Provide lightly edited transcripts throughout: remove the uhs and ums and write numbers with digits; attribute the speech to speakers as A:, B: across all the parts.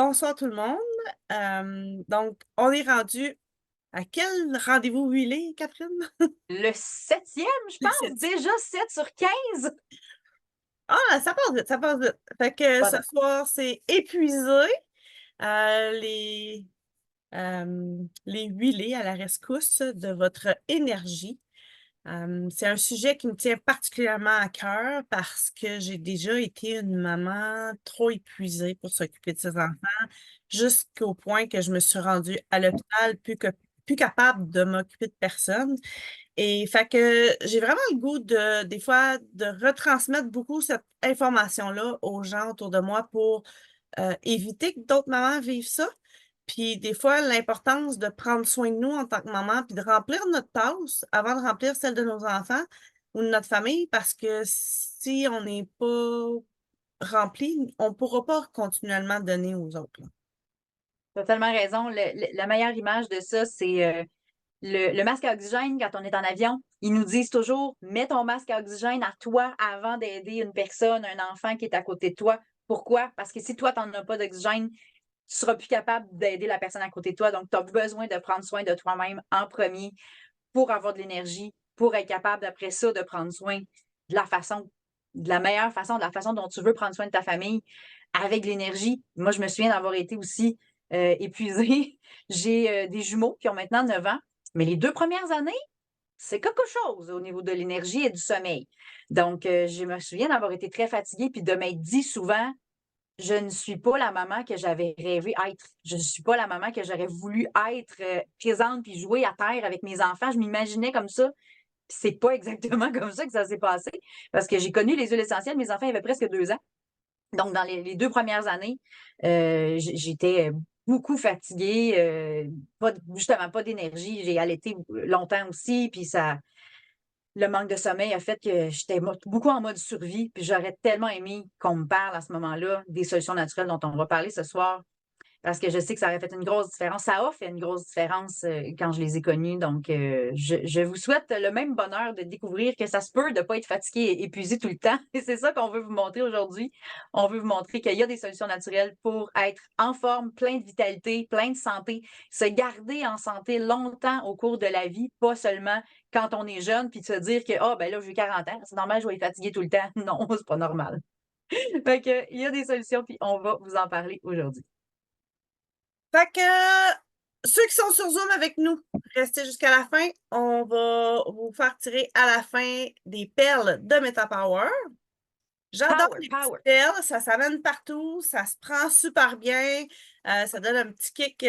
A: Bonsoir tout le monde. Donc, on est rendu à quel rendez-vous huilé, Catherine?
B: Le septième, je
A: Le
B: pense.
A: 7.
B: Déjà 7 sur 15.
A: Ah, ça passe vite, ça passe vite. Fait que
B: Pas
A: ce
B: de-
A: soir, c'est épuisé. euh, les, les huilés à la rescousse de votre énergie. C'est un sujet qui me tient particulièrement à cœur parce que j'ai déjà été une maman trop épuisée pour s'occuper de ses enfants, jusqu'au point que je me suis rendue à l'hôpital plus capable de m'occuper de personne. Et fait que j'ai vraiment le goût des fois, de retransmettre beaucoup cette information-là aux gens autour de moi pour éviter que d'autres mamans vivent ça. Puis des fois, l'importance de prendre soin de nous en tant que maman, puis de remplir notre tasse avant de remplir celle de nos enfants ou de notre famille, parce que si on n'est pas rempli, on ne pourra pas continuellement donner aux autres, là.
B: T'as tellement raison. La meilleure image de ça, c'est le masque à oxygène quand on est en avion. Ils nous disent toujours, mets ton masque à oxygène à toi avant d'aider une personne, un enfant qui est à côté de toi. Pourquoi? Parce que si toi, tu n'en as pas d'oxygène, tu ne seras plus capable d'aider la personne à côté de toi. Donc, tu as besoin de prendre soin de toi-même en premier pour avoir de l'énergie, pour être capable, après ça, de prendre soin de la façon, de la meilleure façon, de la façon dont tu veux prendre soin de ta famille avec de l'énergie. Moi, je me souviens d'avoir été aussi épuisée. J'ai des jumeaux qui ont maintenant 9 ans, mais les 2 premières années, c'est quelque chose au niveau de l'énergie et du sommeil. Donc, je me souviens d'avoir été très fatiguée puis de m'être dit souvent, je ne suis pas la maman que j'avais rêvé être. Je ne suis pas la maman que j'aurais voulu être présente puis jouer à terre avec mes enfants. Je m'imaginais comme ça. Puis c'est pas exactement comme ça que ça s'est passé parce que j'ai connu les huiles essentielles. Mes enfants avaient presque 2 ans. Donc, dans les 2 premières années, j'étais beaucoup fatiguée, justement pas d'énergie. J'ai allaité longtemps aussi, puis le manque de sommeil a fait que j'étais beaucoup en mode survie, puis j'aurais tellement aimé qu'on me parle à ce moment-là des solutions naturelles dont on va parler ce soir, parce que je sais que ça aurait fait une grosse différence. Ça a fait une grosse différence quand je les ai connus. Donc, je vous souhaite le même bonheur de découvrir que ça se peut de ne pas être fatigué et épuisé tout le temps. Et c'est ça qu'on veut vous montrer aujourd'hui. On veut vous montrer qu'il y a des solutions naturelles pour être en forme, plein de vitalité, plein de santé, se garder en santé longtemps au cours de la vie, pas seulement quand on est jeune, puis de se dire que, ah, ben là, j'ai 40 ans, c'est normal, je vais être fatigué tout le temps. Non, c'est pas normal. Fait que, il y a des solutions, puis on va vous en parler aujourd'hui.
A: Fait que ceux qui sont sur Zoom avec nous, restez jusqu'à la fin. On va vous faire tirer à la fin des perles de MetaPower. J'adore
B: Power,
A: les petites
B: power.
A: perles, ça s'amène partout, ça se prend super bien, ça donne un petit kick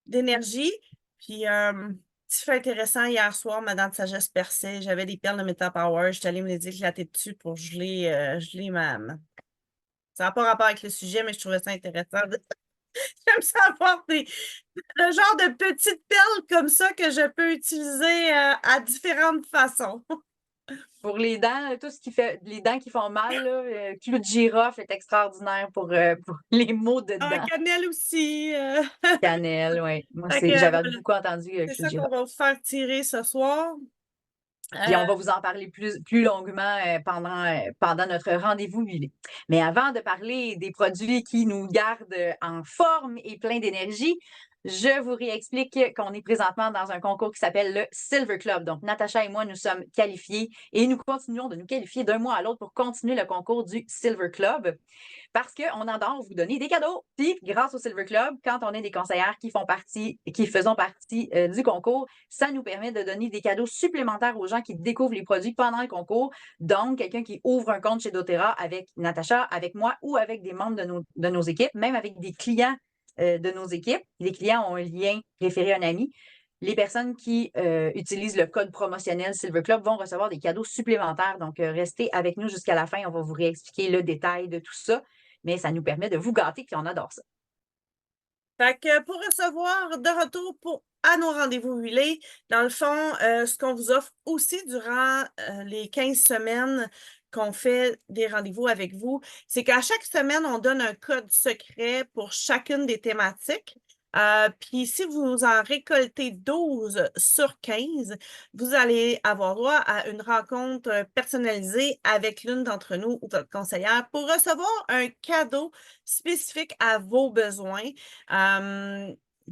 A: d'énergie. Puis, petit fait intéressant, hier soir, ma dent de sagesse perçait, j'avais des perles de Meta Power, j'étais allée me les éclater dessus pour geler Ça n'a pas rapport avec le sujet, mais je trouvais ça intéressant. J'aime ça avoir le genre de petites perles comme ça que je peux utiliser à différentes façons.
B: Pour les dents, tout ce qui fait les dents qui font mal, là, clou de girofle est extraordinaire pour les maux de
A: En
B: dents.
A: cannelle aussi.
B: Cannelle, oui. Moi,
A: Fait que,
B: j'avais
A: voilà.
B: beaucoup entendu
A: C'est
B: clou de
A: ça qu'on
B: girofle.
A: va vous faire tirer ce soir.
B: Puis
A: Euh,
B: on va vous en parler plus longuement pendant notre rendez-vous huilé. Mais avant de parler des produits qui nous gardent en forme et plein d'énergie, je vous réexplique qu'on est présentement dans un concours qui s'appelle le Silver Club. Donc, Natacha et moi, nous sommes qualifiés et nous continuons de nous qualifier d'un mois à l'autre pour continuer le concours du Silver Club parce qu'on adore vous donner des cadeaux. Puis, grâce au Silver Club, quand on est des conseillères qui faisons partie du concours, ça nous permet de donner des cadeaux supplémentaires aux gens qui découvrent les produits pendant le concours. Donc, quelqu'un qui ouvre un compte chez doTERRA avec Natacha, avec moi ou avec des membres de nos équipes, même avec des clients de nos équipes. Les clients ont un lien référé à un ami. Les personnes qui utilisent le code promotionnel Silver Club vont recevoir des cadeaux supplémentaires. Donc, restez avec nous jusqu'à la fin. On va vous réexpliquer le détail de tout ça, mais ça nous permet de vous gâter, puis on adore ça.
A: Fait que pour recevoir de retour à nos rendez-vous huilés, dans le fond, ce qu'on vous offre aussi durant les 15 semaines qu'on fait des rendez-vous avec vous, c'est qu'à chaque semaine, on donne un code secret pour chacune des thématiques. Puis si vous en récoltez 12 sur 15, vous allez avoir droit à une rencontre personnalisée avec l'une d'entre nous ou votre conseillère pour recevoir un cadeau spécifique à vos besoins.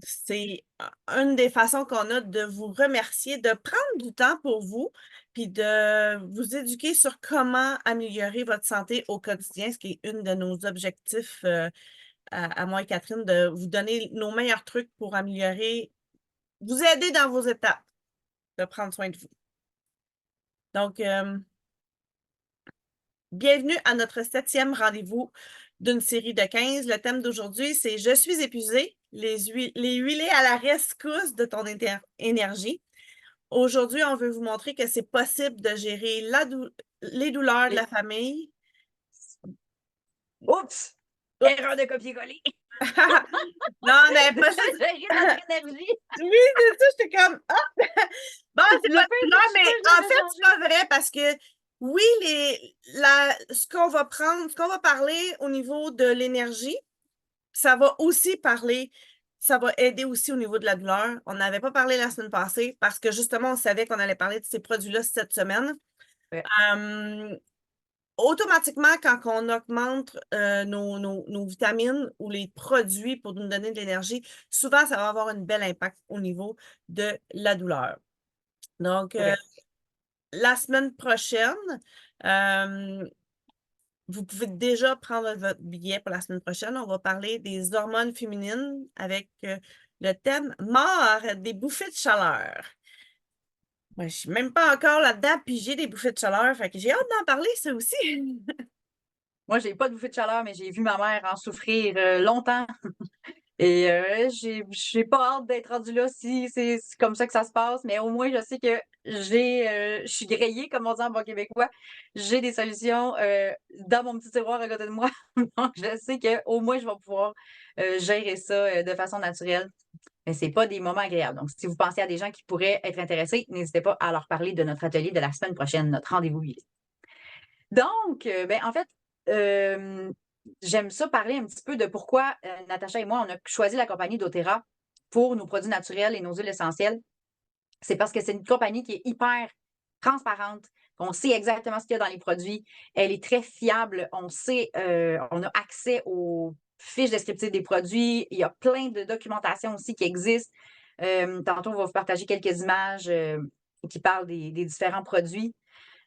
A: C'est une des façons qu'on a de vous remercier, de prendre du temps pour vous, puis de vous éduquer sur comment améliorer votre santé au quotidien, ce qui est une de nos objectifs à moi et Catherine, de vous donner nos meilleurs trucs pour améliorer, vous aider dans vos étapes de prendre soin de vous. Donc, bienvenue à notre 7e rendez-vous d'une série de 15. Le thème d'aujourd'hui, c'est « Je suis épuisée, les huilés à la rescousse de ton énergie ». Aujourd'hui, on veut vous montrer que c'est possible de gérer les douleurs de la famille.
B: Oups! Erreur de copier-coller.
A: Non, mais
B: De
A: pas juste.
B: gérer notre énergie.
A: Oui, c'est ça, j'étais comme « Ah! » Bon, c'est
B: Le
A: pas de
B: pire,
A: douleur,
B: c'est que
A: mais
B: je
A: en
B: l'avais
A: fait, c'est
B: changé.
A: pas vrai parce que oui, ce qu'on va prendre, ce qu'on va parler au niveau de l'énergie, ça va aussi parler, ça va aider aussi au niveau de la douleur. On n'avait pas parlé la semaine passée parce que justement, on savait qu'on allait parler de ces produits-là cette semaine.
B: Ouais.
A: Automatiquement, quand on augmente nos vitamines ou les produits pour nous donner de l'énergie, souvent, ça va avoir un bel impact au niveau de la douleur. Donc,
B: Ouais.
A: la semaine prochaine, vous pouvez déjà prendre votre billet pour la semaine prochaine. On va parler des hormones féminines avec le thème mort des bouffées de chaleur. Moi, je suis même pas encore là-dedans, puis j'ai des bouffées de chaleur, fait que j'ai hâte d'en parler, ça aussi.
B: Moi, j'ai pas de bouffée de chaleur, mais j'ai vu ma mère en souffrir longtemps. Et j'ai pas hâte d'être rendue là si c'est comme ça que ça se passe, mais au moins, je sais que je suis grillée, comme on dit en bon québécois. J'ai des solutions dans mon petit tiroir à côté de moi. Donc, je sais qu'au moins, je vais pouvoir gérer ça de façon naturelle. Mais c'est pas des moments agréables. Donc, si vous pensez à des gens qui pourraient être intéressés, n'hésitez pas à leur parler de notre atelier de la semaine prochaine, notre rendez-vous. Donc, ben, en fait, j'aime ça parler un petit peu de pourquoi Natacha et moi, on a choisi la compagnie doTERRA pour nos produits naturels et nos huiles essentielles. C'est parce que c'est une compagnie qui est hyper transparente. On sait exactement ce qu'il y a dans les produits. Elle est très fiable. On sait, on a accès aux fiches descriptives des produits. Il y a plein de documentation aussi qui existe. Tantôt, on va vous partager quelques images qui parlent des différents produits.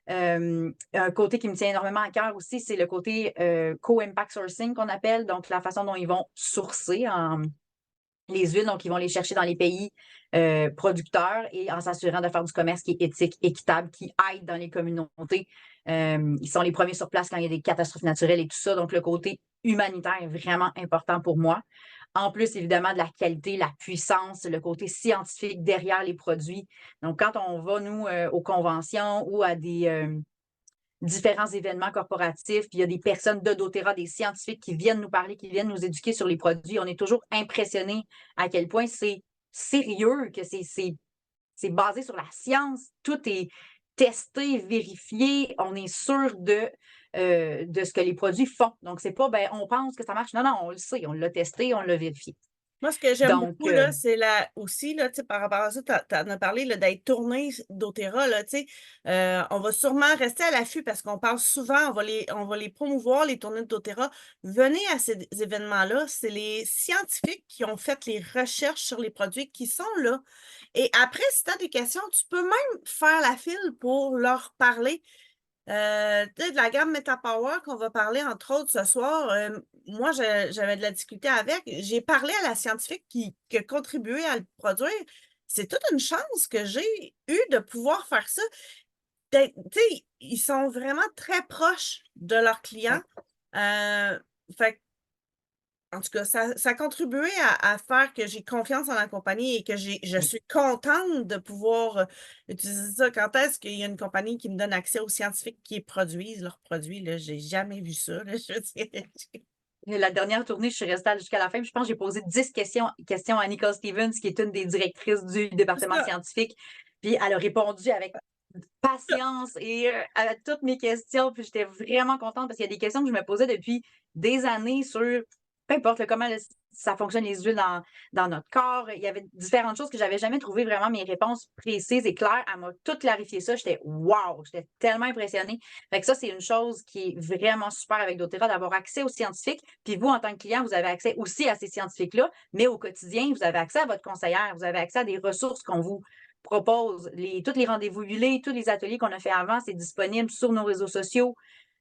B: Un côté qui me tient énormément à cœur aussi, c'est le côté co-impact sourcing qu'on appelle, donc la façon dont ils vont sourcer les huiles, donc ils vont les chercher dans les pays producteurs et en s'assurant de faire du commerce qui est éthique, équitable, qui aide dans les communautés. Ils sont les premiers sur place quand il y a des catastrophes naturelles et tout ça, donc le côté humanitaire est vraiment important pour moi. En plus, évidemment, de la qualité, la puissance, le côté scientifique derrière les produits. Donc, quand on va, nous, aux conventions ou à des différents événements corporatifs, puis il y a des personnes de doTERRA, des scientifiques qui viennent nous parler, qui viennent nous éduquer sur les produits, on est toujours impressionné à quel point c'est sérieux, que c'est basé sur la science, tout est testé, vérifié, on est sûr de ce que les produits font. Donc, c'est pas, ben, on pense que ça marche. Non, non, on le sait, on l'a testé, on l'a vérifié.
A: Moi, ce que j'aime
B: Donc,
A: beaucoup, là, c'est aussi, là, tu sais, par rapport à ça, tu en as parlé là, d'être tourné doTERRA, là, tu sais. On va sûrement rester à l'affût parce qu'on parle souvent, on va les promouvoir, les tournées de doTERRA. Venez à ces événements-là. C'est les scientifiques qui ont fait les recherches sur les produits qui sont là. Et après, si tu as des questions, tu peux même faire la file pour leur parler. De la gamme MetaPower qu'on va parler, entre autres, ce soir, moi, j'avais de la difficulté avec. J'ai parlé à la scientifique qui a contribué à le produire. C'est toute une chance que j'ai eue de pouvoir faire ça. Tu sais, ils sont vraiment très proches de leurs clients. Fait en tout cas, ça a contribué à faire que j'ai confiance en la compagnie et que je suis contente de pouvoir utiliser ça. Quand est-ce qu'il y a une compagnie qui me donne accès aux scientifiques qui produisent leurs produits? Là, j'ai jamais vu ça. Là, je veux dire.
B: la dernière tournée, je suis restée jusqu'à la fin. Je pense que j'ai posé 10 questions à Nicole Stevens, qui est une des directrices du
A: C'est
B: département
A: ça.
B: scientifique. Puis elle a répondu avec patience et à toutes mes questions. Puis j'étais vraiment contente parce qu'il y a des questions que je me posais depuis des années sur peu importe comment ça fonctionne les huiles dans notre corps. Il y avait différentes choses que j'avais jamais trouvé vraiment mes réponses précises et claires. Elle m'a tout clarifié ça. J'étais wow! J'étais tellement impressionnée. Fait que ça, c'est une chose qui est vraiment super avec doTERRA, d'avoir accès aux scientifiques. Puis vous, en tant que client, vous avez accès aussi à ces scientifiques-là, mais au quotidien, vous avez accès à votre conseillère, vous avez accès à des ressources qu'on vous propose. Tous les rendez-vous huilés, tous les ateliers qu'on a fait avant, c'est disponible sur nos réseaux sociaux.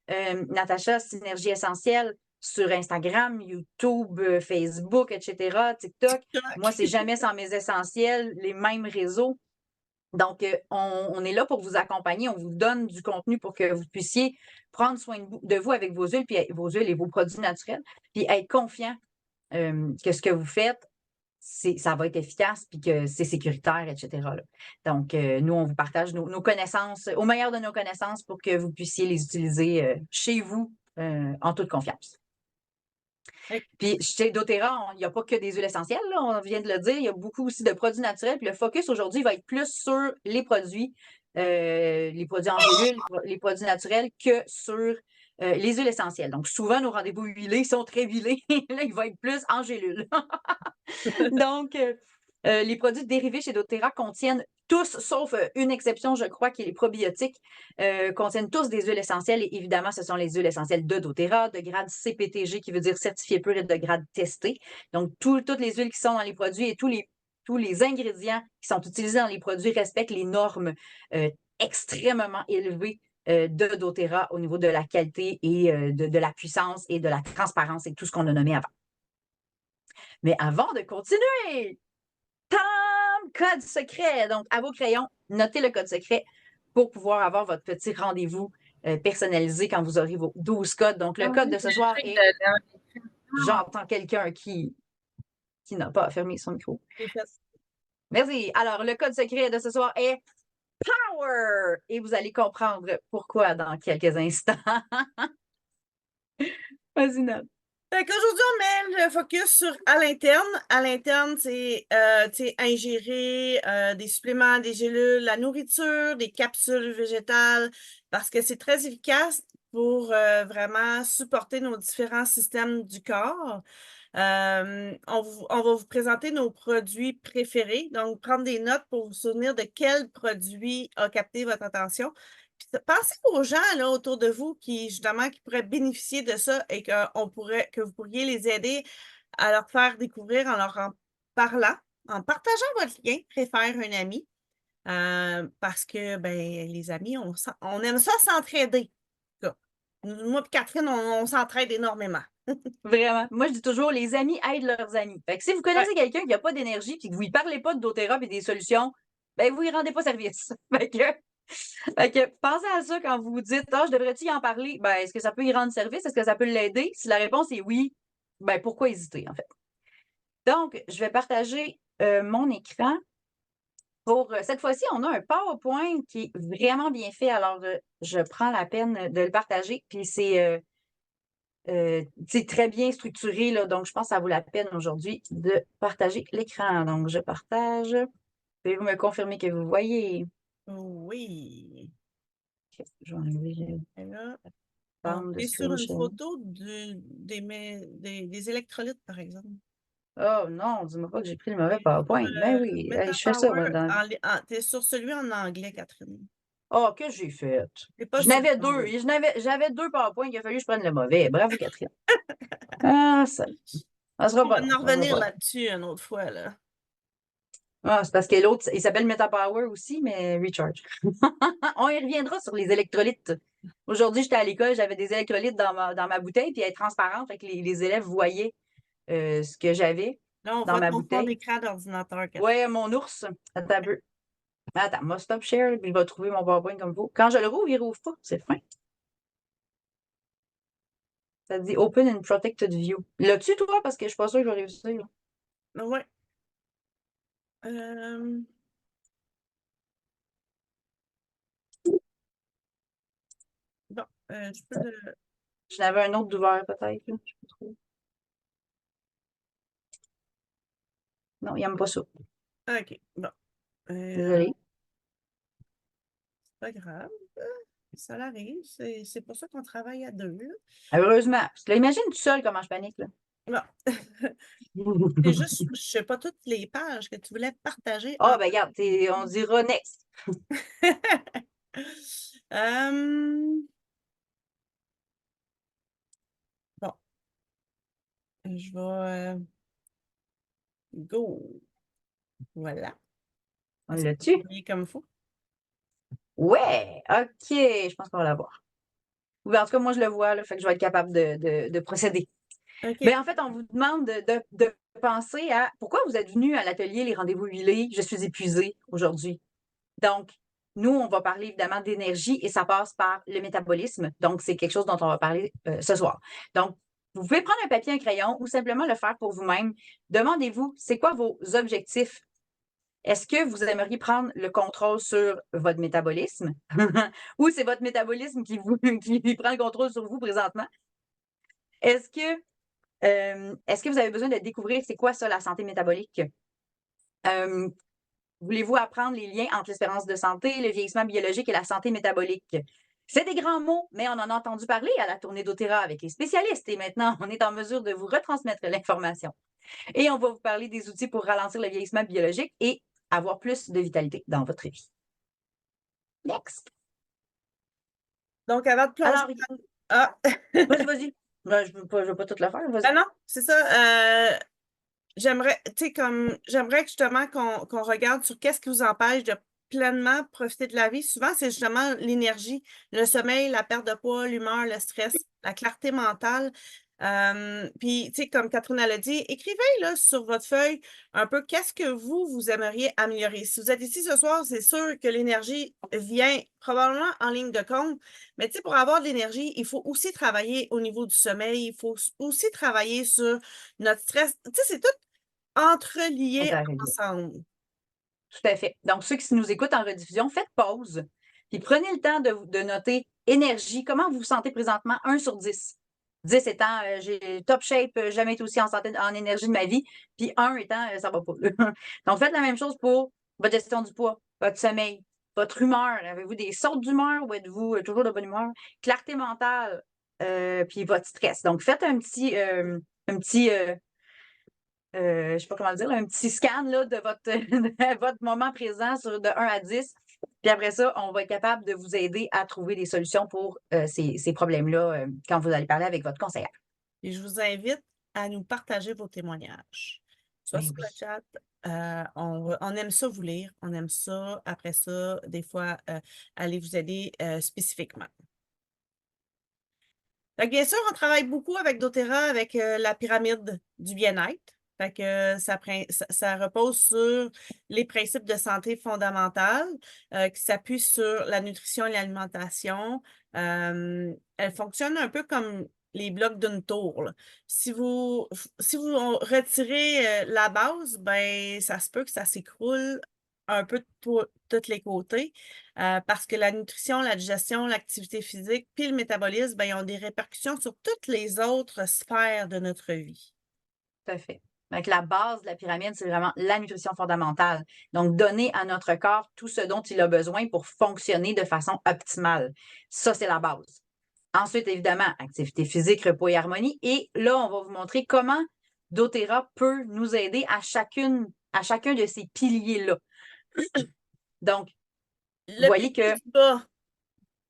B: Natacha, Synergie Essentielle, sur Instagram, YouTube, Facebook, etc., TikTok. Moi, c'est jamais sans mes essentiels, les mêmes réseaux. Donc, on est là pour vous accompagner. On vous donne du contenu pour que vous puissiez prendre soin de vous avec vos huiles, puis vos huiles et vos produits naturels, puis être confiant que ce que vous faites, ça va être efficace, puis que c'est sécuritaire, etc. là. Donc, nous, on vous partage nos connaissances, au meilleur de nos connaissances, pour que vous puissiez les utiliser chez vous en toute confiance. Puis chez doTERRA, il n'y a pas que des huiles essentielles, là, on vient de le dire, il y a beaucoup aussi de produits naturels. Puis le focus aujourd'hui va être plus sur les produits en gélule, les produits naturels, que sur les huiles essentielles. Donc souvent, nos rendez-vous huilés sont très huilés. Là, il va être plus en gélule. Donc, les produits dérivés chez doTERRA contiennent tous, sauf une exception, je crois, qui est les probiotiques, contiennent tous des huiles essentielles. Et évidemment, ce sont les huiles essentielles de doTERRA, de grade CPTG, qui veut dire certifié pur, et de grade testé. Donc, toutes les huiles qui sont dans les produits et tous les ingrédients qui sont utilisés dans les produits respectent les normes extrêmement élevées de doTERRA au niveau de la qualité et de la puissance et de la transparence et tout ce qu'on a nommé avant. Mais avant de continuer, code secret. Donc, à vos crayons, notez le code secret pour pouvoir avoir votre petit rendez-vous personnalisé quand vous aurez vos 12 codes. Donc, le code de ce soir est j'entends quelqu'un qui n'a pas fermé son micro. Merci. Alors, le code secret de ce soir est Power! Et vous allez comprendre pourquoi dans quelques instants. Vas-y, Nat.
A: Fait qu'aujourd'hui, on met le focus sur à l'interne. À l'interne, c'est ingérer des suppléments, des gélules, la nourriture, des capsules végétales, parce que c'est très efficace pour vraiment supporter nos différents systèmes du corps. On va vous présenter nos produits préférés. Donc, prendre des notes pour vous souvenir de quel produit a capté votre attention. Puis, pensez aux gens là, autour de vous qui, justement, qui pourraient bénéficier de ça et que vous pourriez les aider à leur faire découvrir en leur en parlant, en partageant votre lien, préfère un ami. Parce que ben, les amis, on aime ça s'entraider. En tout cas, moi et Catherine, on s'entraide énormément.
B: Vraiment. Moi, je dis toujours, les amis aident leurs amis. Fait que si vous connaissez quelqu'un qui n'a pas d'énergie et que vous ne lui parlez pas de doTERRA et des solutions, ben, vous ne lui rendez pas service. Fait que pensez à ça quand vous vous dites, je devrais-tu y en parler? Ben, est-ce que ça peut y rendre service? Est-ce que ça peut l'aider? Si la réponse est oui, ben, pourquoi hésiter, en fait? Donc, je vais partager mon écran. Pour cette fois-ci, on a un PowerPoint qui est vraiment bien fait. Alors, je prends la peine de le partager. Puis c'est très bien structuré, là, donc je pense que ça vaut la peine aujourd'hui de partager l'écran. Donc, je partage. Pouvez-vous me confirmer que vous voyez?
A: Oui.
B: Ok, je vais enlever
A: Et là,
B: la
A: on
B: bande de
A: est sur une
B: screen.
A: photo des électrolytes, par exemple.
B: Oh non, dis-moi pas que j'ai pris le mauvais
A: Et sur
B: PowerPoint. Ben oui, hey, je fais ça, moi,
A: MetaPower, t'es sur celui en anglais, Catherine.
B: Oh, que j'ai fait?
A: C'est pas celui en anglais.
B: J'avais deux PowerPoints, il a fallu que je prenne le mauvais. Bravo, Catherine. Ah, ça sera
A: On
B: pas
A: va
B: long.
A: en
B: Ça sera
A: revenir
B: pas long.
A: là-dessus une autre fois, là.
B: Ah, c'est parce que l'autre, il s'appelle MetaPower aussi, mais Recharge. On y reviendra sur les électrolytes. Aujourd'hui, j'étais à l'école, j'avais des électrolytes dans ma bouteille, puis elle est transparente, fait que les élèves voyaient ce que j'avais
A: Là, on
B: dans
A: voit
B: ma
A: ton fond
B: bouteille.
A: d'écran d'ordinateur, Catherine.
B: Ouais, mon ours. Attends un peu. Attends, moi, stop share, puis il va trouver mon PowerPoint comme vous. Quand je le rouvre, il rouvre pas. C'est fin. Ça dit Open in Protected View. L'as-tu, toi? Parce que je suis pas sûre que je vais réussir.
A: Ouais. Euh, bon, je peux le.
B: J'en avais un autre d'ouvert, peut-être. Là. Je sais pas trop. Non, il n'aime pas ça.
A: OK. Bon.
B: Désolée.
A: C'est pas grave. Ça l'arrive. C'est pour ça qu'on travaille à deux, là.
B: Heureusement. Parce que là, imagine tout seul comment je panique. Là.
A: Bon. C'est juste, je sais pas toutes les pages que tu voulais partager
B: Ah, ben regarde, on dira next.
A: Bon, je vais go. Voilà.
B: On
A: Est-ce que
B: l'a
A: vous
B: tu?
A: voyez comme il faut?
B: Ouais, OK, je pense qu'on va l'avoir. Ou en tout cas, moi, je le vois, là, fait que je vais être capable de procéder.
A: OK.
B: Bien, en fait, on vous demande de penser à pourquoi vous êtes venu à l'atelier Les Rendez-vous huilés. Je suis épuisée aujourd'hui. Donc, nous, on va parler évidemment d'énergie et ça passe par le métabolisme. Donc, c'est quelque chose dont on va parler ce soir. Donc, vous pouvez prendre un papier, un crayon ou simplement le faire pour vous-même. Demandez-vous, c'est quoi vos objectifs? Est-ce que vous aimeriez prendre le contrôle sur votre métabolisme ou c'est votre métabolisme qui prend le contrôle sur vous présentement? Est-ce que, est-ce que vous avez besoin de découvrir c'est quoi ça, la santé métabolique? Euh, Voulez-vous apprendre les liens entre l'espérance de santé, le vieillissement biologique et la santé métabolique? C'est des grands mots, mais on en a entendu parler à la tournée d'Otera avec les spécialistes et maintenant, on est en mesure de vous retransmettre l'information. Et on va vous parler des outils pour ralentir le vieillissement biologique et avoir plus de vitalité dans votre vie. Next.
A: Donc, avant de plonger
B: Alors,
A: Ah,
B: vas-y, vas-y. Ben, je veux pas tout le faire, vas-y.
A: ah non, c'est ça. J'aimerais, tu sais, comme, j'aimerais que justement qu'on regarde sur qu'est-ce qui vous empêche de pleinement profiter de la vie. Souvent, c'est justement l'énergie, le sommeil, la perte de poids, l'humeur, le stress, la clarté mentale. Puis, tu sais, comme Catherine elle a dit, écrivez là sur votre feuille un peu qu'est-ce que vous aimeriez améliorer. Si vous êtes ici ce soir, c'est sûr que l'énergie vient probablement en ligne de compte, mais tu sais, pour avoir de l'énergie, il faut aussi travailler au niveau du sommeil, il faut aussi travailler sur notre stress. Tu sais, c'est tout entreliés
B: Interrelié.
A: ensemble.
B: Tout à fait. Donc, ceux qui nous écoutent en rediffusion, faites pause. Puis prenez le temps de noter énergie. Comment vous vous sentez présentement? 1 sur 10. 10 étant j'ai top shape, jamais été aussi en santé, en énergie de ma vie. Puis 1 étant ça va pas. Donc, faites la même chose pour votre gestion du poids, votre sommeil, votre humeur. Avez-vous des sautes d'humeur ou êtes-vous toujours de bonne humeur? Clarté mentale, puis votre stress. Donc, faites un petit je ne sais pas comment le dire, un petit scan là, de de votre moment présent de 1 à 10. Puis après ça, on va être capable de vous aider à trouver des solutions pour ces problèmes-là quand vous allez parler avec votre conseillère.
A: Et je vous invite à nous partager vos témoignages. Soit
B: Ben
A: sur le
B: oui.
A: chat, on aime ça vous lire, on aime ça, après ça, des fois, aller vous aider spécifiquement. Fait que bien sûr, on travaille beaucoup avec doTERRA, avec la pyramide du bien-être. Fait que ça repose sur les principes de santé fondamentale qui s'appuient sur la nutrition et l'alimentation. Elle fonctionne un peu comme les blocs d'une tour, là. Si vous, si vous retirez la base, ben ça se peut que ça s'écroule un peu de tous les côtés. Parce que la nutrition, la digestion, l'activité physique, puis le métabolisme, ben, ils ont des répercussions sur toutes les autres sphères de notre vie.
B: Tout à fait. Donc, la base de la pyramide, c'est vraiment la nutrition fondamentale. Donc, donner à notre corps tout ce dont il a besoin pour fonctionner de façon optimale. Ça, c'est la base. Ensuite, évidemment, activité physique, repos et harmonie. Et là, on va vous montrer comment doTERRA peut nous aider à chacun de ces piliers-là. Donc, vous
A: Le
B: voyez
A: pilier
B: que
A: du bas,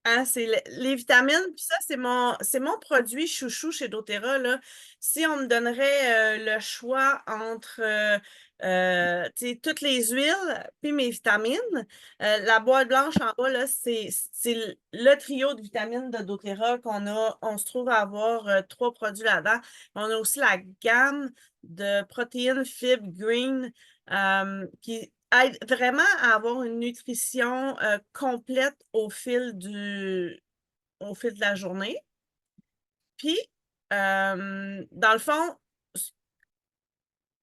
A: hein, c'est les vitamines, puis ça, c'est mon produit chouchou chez doTERRA, là. Si on me donnerait le choix entre tu sais, toutes les huiles puis mes vitamines, la boîte blanche en bas, là, c'est le trio de vitamines de doTERRA qu'on a. On se trouve à avoir 3 produits là-dedans. On a aussi la gamme de protéines, fibres, green, qui aide vraiment à avoir une nutrition complète au fil de la journée. Puis, dans le fond,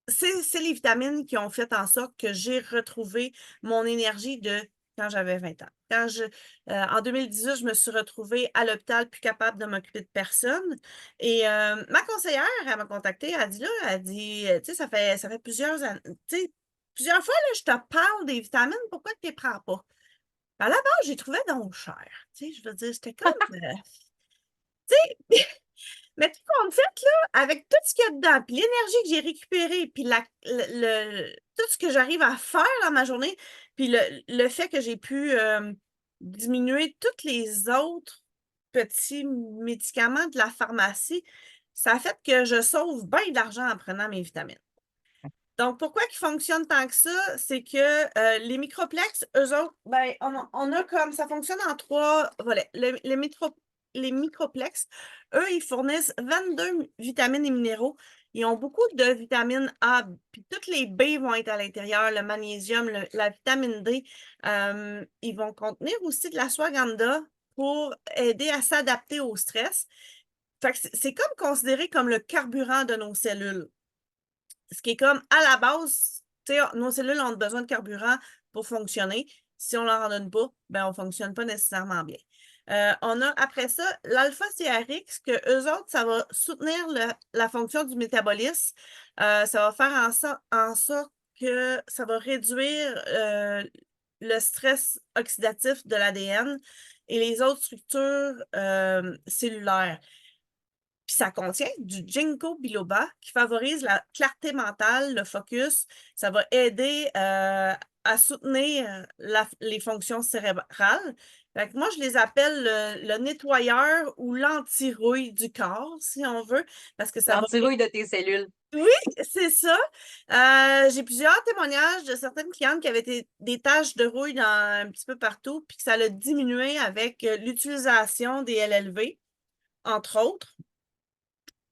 A: c'est les vitamines qui ont fait en sorte que j'ai retrouvé mon énergie de quand j'avais 20 ans. En 2018, je me suis retrouvée à l'hôpital, plus capable de m'occuper de personne. Et ma conseillère, elle m'a contactée, elle a dit là, elle dit, tu sais, ça fait plusieurs années, tu sais, plusieurs fois, là, je te parle des vitamines, pourquoi tu ne les prends pas? À la base, j'ai trouvé donc cher. Tu sais, je veux dire, c'était comme, Mais tout compte fait, là, avec tout ce qu'il y a dedans, puis l'énergie que j'ai récupérée, puis tout ce que j'arrive à faire dans ma journée, puis le fait que j'ai pu diminuer tous les autres petits médicaments de la pharmacie, ça a fait que je sauve bien d'argent en prenant mes vitamines. Donc, pourquoi ils fonctionnent tant que ça? C'est que les microplexes, eux autres, ben, on a comme ça fonctionne en trois volets. Les microplexes, eux, ils fournissent 22 vitamines et minéraux. Ils ont beaucoup de vitamine A, puis toutes les B vont être à l'intérieur, le magnésium, la vitamine D. Ils vont contenir aussi de l'ashwagandha pour aider à s'adapter au stress. Fait que c'est comme considéré comme le carburant de nos cellules. Ce qui est comme à la base, nos cellules ont besoin de carburant pour fonctionner. Si on ne leur en donne pas, ben, on ne fonctionne pas nécessairement bien. On a après ça l'alpha-CRX, que eux autres, ça va soutenir la fonction du métabolisme. Ça va faire en sorte que ça va réduire le stress oxydatif de l'ADN et les autres structures cellulaires. Puis ça contient du ginkgo biloba qui favorise la clarté mentale, le focus. Ça va aider à soutenir les fonctions cérébrales. Fait que moi, je les appelle le nettoyeur ou l'anti-rouille du corps, si on veut, parce que ça va...
B: L'antirouille de tes cellules.
A: Oui, c'est ça. J'ai plusieurs témoignages de certaines clientes qui avaient des taches de rouille un petit peu partout, puis que ça l'a diminué avec l'utilisation des LLV, entre autres.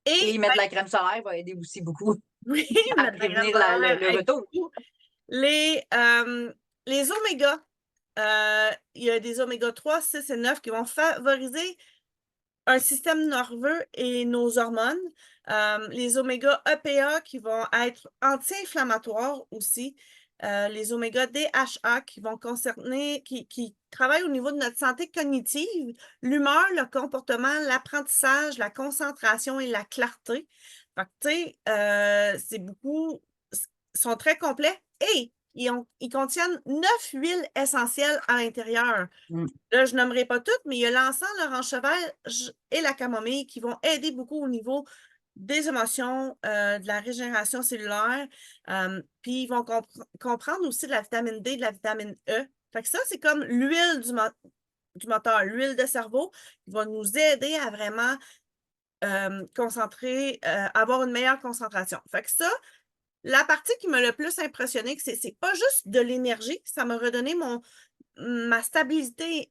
B: Et
A: Et
B: mettre de la crème solaire va aider aussi beaucoup
A: oui,
B: à
A: mettre de la graisse
B: prévenir
A: solaire
B: le
A: aide
B: retour.
A: beaucoup. Les omégas, il y a des oméga 3, 6 et 9 qui vont favoriser un système nerveux et nos hormones. Les oméga EPA qui vont être anti-inflammatoires aussi. Les oméga DHA qui vont concerner, qui travaillent au niveau de notre santé cognitive, l'humeur, le comportement, l'apprentissage, la concentration et la clarté. Fait que, tu sais, c'est beaucoup, sont très complets et ils contiennent 9 huiles essentielles à l'intérieur.
B: Mm.
A: Là, je nommerai pas toutes, mais il y a l'encens, l'orange sauvage et la camomille qui vont aider beaucoup au niveau des émotions, de la régénération cellulaire. Puis ils vont comprendre aussi de la vitamine D, de la vitamine E. Fait que ça, c'est comme l'huile du moteur, l'huile de cerveau qui va nous aider à vraiment concentrer, avoir une meilleure concentration. Fait que ça, la partie qui m'a le plus impressionné, c'est pas juste de l'énergie, ça m'a redonné ma stabilité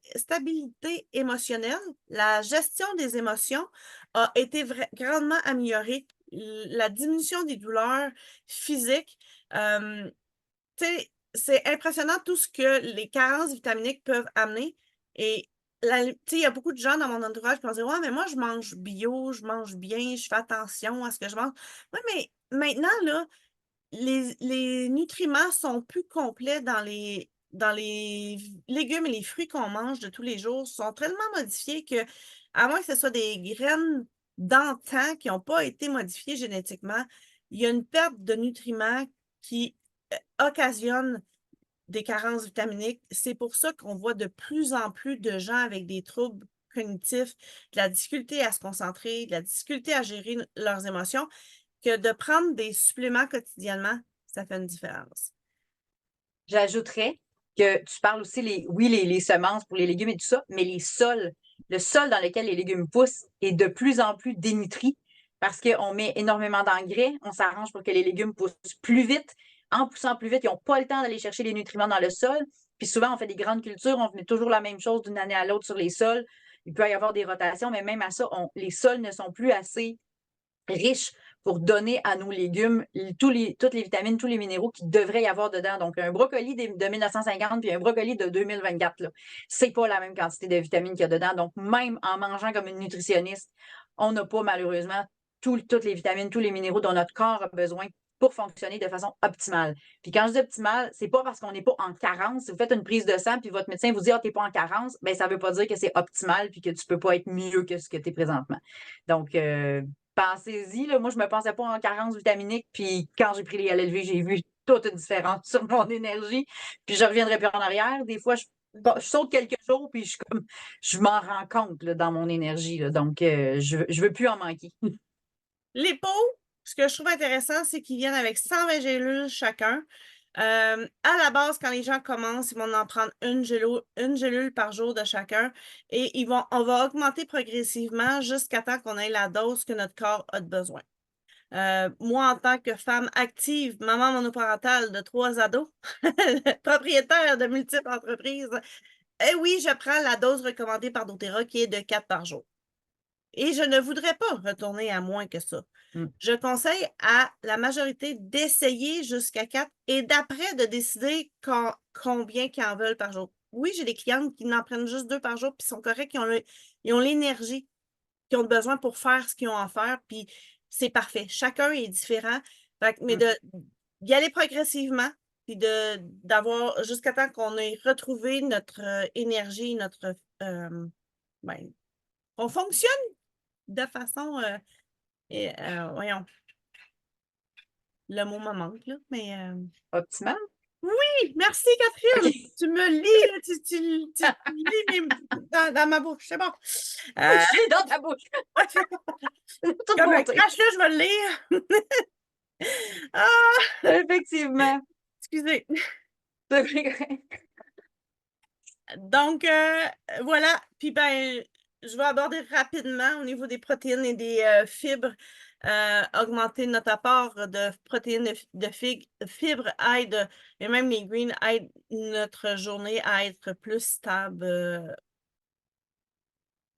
A: émotionnelle, la gestion des émotions a été grandement améliorée. La diminution des douleurs physiques. C'est impressionnant tout ce que les carences vitaminiques peuvent amener. Et il y a beaucoup de gens dans mon entourage qui vont dire: ouais, mais moi, je mange bio, je mange bien, je fais attention à ce que je mange. Oui, mais maintenant, là, les nutriments sont plus complets dans les légumes et les fruits qu'on mange de tous les jours, sont tellement modifiés que, à moins que ce soit des graines d'antan qui n'ont pas été modifiées génétiquement, il y a une perte de nutriments qui occasionne des carences vitaminiques. C'est pour ça qu'on voit de plus en plus de gens avec des troubles cognitifs, de la difficulté à se concentrer, de la difficulté à gérer leurs émotions, que de prendre des suppléments quotidiennement, ça fait une différence.
B: J'ajouterais que tu parles aussi, les semences pour les légumes et tout ça, mais les sols, le sol dans lequel les légumes poussent est de plus en plus dénutri parce qu'on met énormément d'engrais, on s'arrange pour que les légumes poussent plus vite. En poussant plus vite, ils n'ont pas le temps d'aller chercher les nutriments dans le sol. Puis souvent, on fait des grandes cultures, on met toujours la même chose d'une année à l'autre sur les sols. Il peut y avoir des rotations, mais même à ça, les sols ne sont plus assez riches pour donner à nos légumes toutes les vitamines, tous les minéraux qu'il devrait y avoir dedans. Donc, un brocoli de 1950 puis un brocoli de 2024, là, c'est pas la même quantité de vitamines qu'il y a dedans. Donc, même en mangeant comme une nutritionniste, on n'a pas malheureusement toutes les vitamines, tous les minéraux dont notre corps a besoin pour fonctionner de façon optimale. Puis quand je dis optimale, c'est pas parce qu'on n'est pas en carence. Si vous faites une prise de sang puis votre médecin vous dit: ah, t'es pas en carence, ben ça veut pas dire que c'est optimal puis que tu peux pas être mieux que ce que tu es présentement. Donc, pensez-y, là. Moi, je me pensais pas en carence vitaminique, puis quand j'ai pris les LLV, j'ai vu toute une différence sur mon énergie, puis je reviendrai plus en arrière. Des fois, bon, je saute quelques jours, puis je m'en rends compte là, dans mon énergie. Là, donc, je veux plus en manquer.
A: Les pots, ce que je trouve intéressant, c'est qu'ils viennent avec 120 gélules chacun. À la base, quand les gens commencent, ils vont en prendre une gélule par jour de chacun et on va augmenter progressivement jusqu'à temps qu'on ait la dose que notre corps a de besoin. Moi, en tant que femme active, maman monoparentale de 3 ados, propriétaire de multiples entreprises, eh oui, je prends la dose recommandée par doTERRA qui est de 4 par jour. Et je ne voudrais pas retourner à moins que ça. Je conseille à la majorité d'essayer jusqu'à 4 et d'après de décider combien qu'ils en veulent par jour. Oui, j'ai des clientes qui n'en prennent juste 2 par jour, puis sont corrects, ils ont l'énergie qu'ils ont besoin pour faire ce qu'ils ont à faire, puis c'est parfait. Chacun est différent. Mais d'y aller progressivement, puis d'avoir jusqu'à temps qu'on ait retrouvé notre énergie, ben, on fonctionne de façon, voyons, le mot me manque, là, mais
B: Optimal?
A: oui, merci Catherine,
B: OK.
A: tu me lis, là, tu lis dans ma bouche, c'est bon.
B: Je l'ai dans ta bouche. Toute
A: Comme un
B: beauté.
A: crash-là, je vais le lire. Ah,
B: Effectivement.
A: excusez. Donc, voilà. Puis, ben, je vais aborder rapidement au niveau des protéines et des fibres. Augmenter notre apport de protéines de fibres aide, et même les greens aident notre journée à être plus stable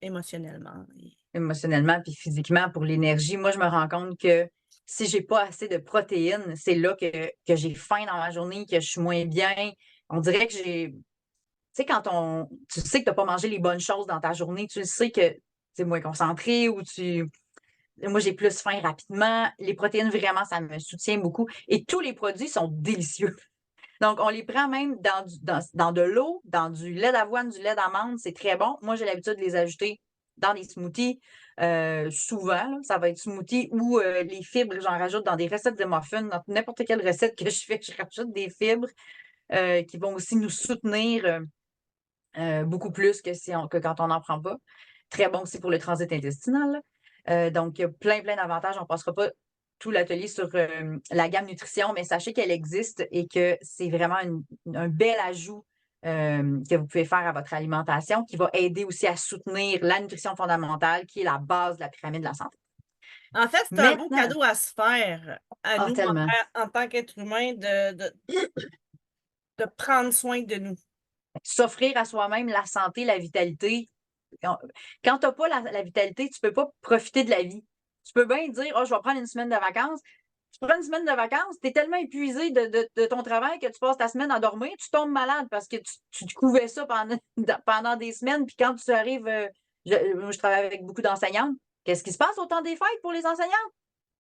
A: émotionnellement.
B: Émotionnellement puis physiquement pour l'énergie. Moi, je me rends compte que si j'ai pas assez de protéines, c'est là que j'ai faim dans ma journée, que je suis moins bien. On dirait que j'ai. Tu sais, tu sais que tu n'as pas mangé les bonnes choses dans ta journée, tu le sais que tu es moins concentré ou tu. Moi, j'ai plus faim rapidement. Les protéines, vraiment, ça me soutient beaucoup. Et tous les produits sont délicieux. Donc, on les prend même dans de l'eau, dans du lait d'avoine, du lait d'amande. C'est très bon. Moi, j'ai l'habitude de les ajouter dans des smoothies. Souvent, là, ça va être smoothie ou les fibres, j'en rajoute dans des recettes de muffins. Dans n'importe quelle recette que je fais, je rajoute des fibres qui vont aussi nous soutenir beaucoup plus que quand on n'en prend pas. Très bon aussi pour le transit intestinal. Donc, il y a plein d'avantages. On ne passera pas tout l'atelier sur la gamme nutrition, mais sachez qu'elle existe et que c'est vraiment un bel ajout que vous pouvez faire à votre alimentation qui va aider aussi à soutenir la nutrition fondamentale qui est la base de la pyramide de la santé.
A: En fait, c'est un beau
B: Maintenant,
A: cadeau à se faire, à nous,
B: tellement.
A: en tant qu'être humain, de prendre soin de nous.
B: S'offrir à soi-même la santé, la vitalité. Quand tu n'as pas la vitalité, tu ne peux pas profiter de la vie. Tu peux bien dire, oh, je vais prendre une semaine de vacances. Tu prends une semaine de vacances, tu es tellement épuisé de ton travail que tu passes ta semaine à dormir, tu tombes malade parce que tu te couvais ça pendant des semaines. Puis quand tu arrives, je travaille avec beaucoup d'enseignantes. Qu'est-ce qui se passe au temps des fêtes pour les enseignantes?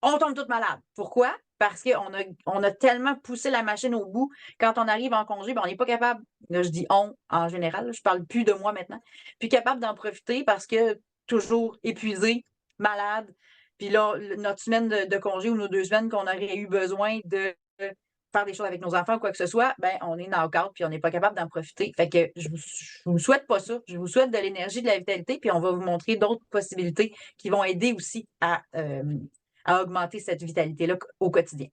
B: On tombe toutes malades. Pourquoi? Parce qu'on a tellement poussé la machine au bout. Quand on arrive en congé, ben, on n'est pas capable, là, je dis on en général, là, je parle plus de moi maintenant, plus capable d'en profiter parce que toujours épuisé, malade. Puis là, notre semaine de congé ou nos 2 semaines qu'on aurait eu besoin de faire des choses avec nos enfants ou quoi que ce soit, ben, on est knock-out puis on n'est pas capable d'en profiter. Fait que je vous souhaite pas ça. Je vous souhaite de l'énergie, de la vitalité, puis on va vous montrer d'autres possibilités qui vont aider aussi à augmenter cette vitalité-là au quotidien.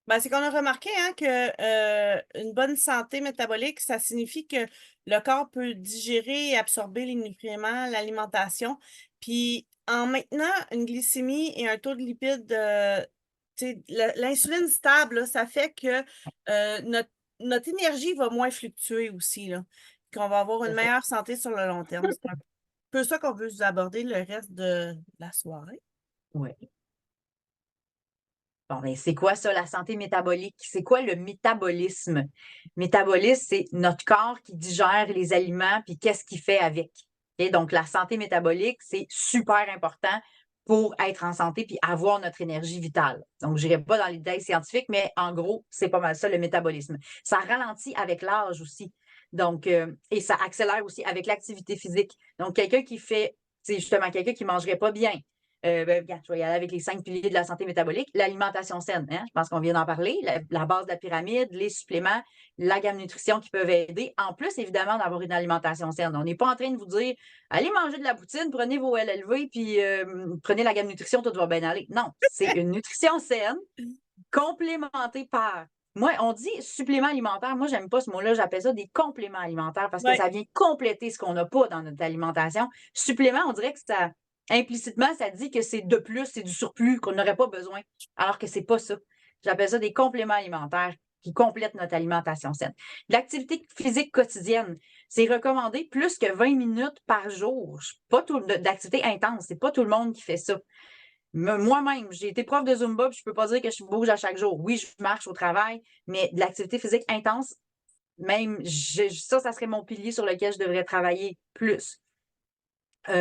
A: Ben, c'est qu'on a remarqué hein, que une bonne santé métabolique, ça signifie que le corps peut digérer et absorber les nutriments, l'alimentation. Puis en maintenant une glycémie et un taux de lipides, l'insuline stable, là, ça fait que notre énergie va moins fluctuer aussi, là, qu'on va avoir une meilleure santé sur le long terme. C'est un peu ça qu'on veut vous aborder le reste de la soirée.
B: Oui. Bon, mais c'est quoi ça, la santé métabolique? C'est quoi le métabolisme? Métabolisme, c'est notre corps qui digère les aliments, puis qu'est-ce qu'il fait avec. Okay? Donc, la santé métabolique, c'est super important pour être en santé puis avoir notre énergie vitale. Donc, je n'irai pas dans les détails scientifiques, mais en gros, c'est pas mal ça, le métabolisme. Ça ralentit avec l'âge aussi. Donc, et ça accélère aussi avec l'activité physique. Donc, quelqu'un qui fait, c'est justement quelqu'un qui ne mangerait pas bien, Regarde, je vais y aller avec les 5 piliers de la santé métabolique. L'alimentation saine, hein, je pense qu'on vient d'en parler. La base de la pyramide, les suppléments, la gamme nutrition qui peuvent aider. En plus, évidemment, d'avoir une alimentation saine. On n'est pas en train de vous dire, allez manger de la poutine, prenez vos LLV, puis prenez la gamme nutrition, tout va bien aller. Non, c'est une nutrition saine complémentée par. Moi, on dit supplément alimentaire. Moi, j'aime pas ce mot-là. J'appelle ça des compléments alimentaires parce que ça vient compléter ce qu'on n'a pas dans notre alimentation. Supplément, on dirait que ça, implicitement, ça dit que c'est de plus, c'est du surplus, qu'on n'aurait pas besoin, alors que c'est pas ça. J'appelle ça des compléments alimentaires qui complètent notre alimentation saine. L'activité physique quotidienne, c'est recommandé plus que 20 minutes par jour. Pas d'activité intense, c'est pas tout le monde qui fait ça. Moi-même, j'ai été prof de Zumba, puis je peux pas dire que je bouge à chaque jour. Oui, je marche au travail, mais de l'activité physique intense, même ça serait mon pilier sur lequel je devrais travailler plus.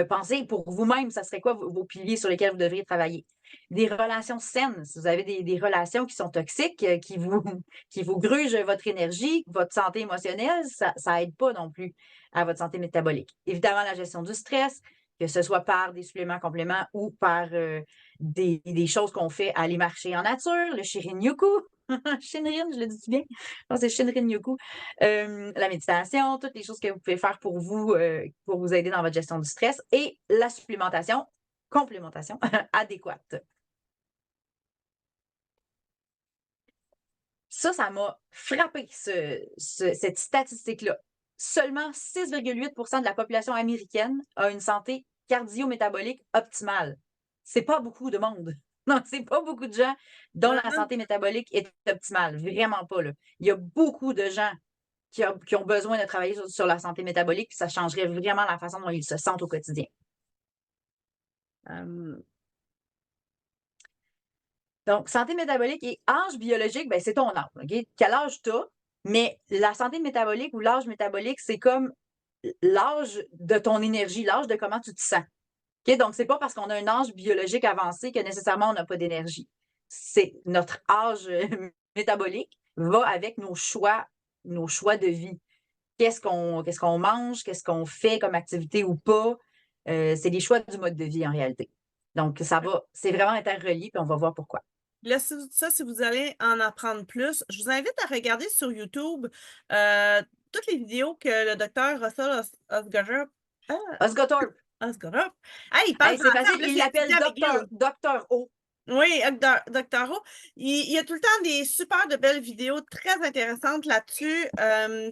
B: Pensez pour vous-même, ça serait quoi vos piliers sur lesquels vous devriez travailler? Des relations saines. Si vous avez des relations qui sont toxiques, qui vous grugent votre énergie, votre santé émotionnelle, ça aide pas non plus à votre santé métabolique. Évidemment, la gestion du stress, que ce soit par des suppléments compléments ou par des choses qu'on fait à aller marcher en nature, le Shirin-Yoku. Shinrin, je le dis bien? Non, c'est Shinrin-Yoku. La méditation, toutes les choses que vous pouvez faire pour vous aider dans votre gestion du stress et la complémentation adéquate. Ça m'a frappé, cette statistique-là. Seulement 6,8% de la population américaine a une santé cardio-métabolique optimale. C'est pas beaucoup de monde. Non, c'est pas beaucoup de gens dont la santé métabolique est optimale. Vraiment pas, là. Il y a beaucoup de gens qui ont besoin de travailler sur la santé métabolique, puis ça changerait vraiment la façon dont ils se sentent au quotidien. Donc, santé métabolique et âge biologique, ben, c'est ton âge. Okay? Quel âge tu as? Mais la santé métabolique ou l'âge métabolique, c'est comme l'âge de ton énergie, l'âge de comment tu te sens. Okay? Donc, c'est pas parce qu'on a un âge biologique avancé que nécessairement on n'a pas d'énergie. C'est notre âge métabolique va avec nos choix de vie. Qu'est-ce qu'on mange, qu'est-ce qu'on fait comme activité ou pas. C'est des choix du mode de vie en réalité. Donc, c'est vraiment interrelié, puis on va voir pourquoi.
A: Là, si vous allez en apprendre plus, je vous invite à regarder sur YouTube toutes les vidéos que le docteur Russell Osgothorpe. Hey, il parle
B: c'est
A: français,
B: facile,
A: en plus,
B: il l'appelle Docteur O.
A: Oui, Docteur O. Il y a tout le temps des super de belles vidéos très intéressantes là-dessus.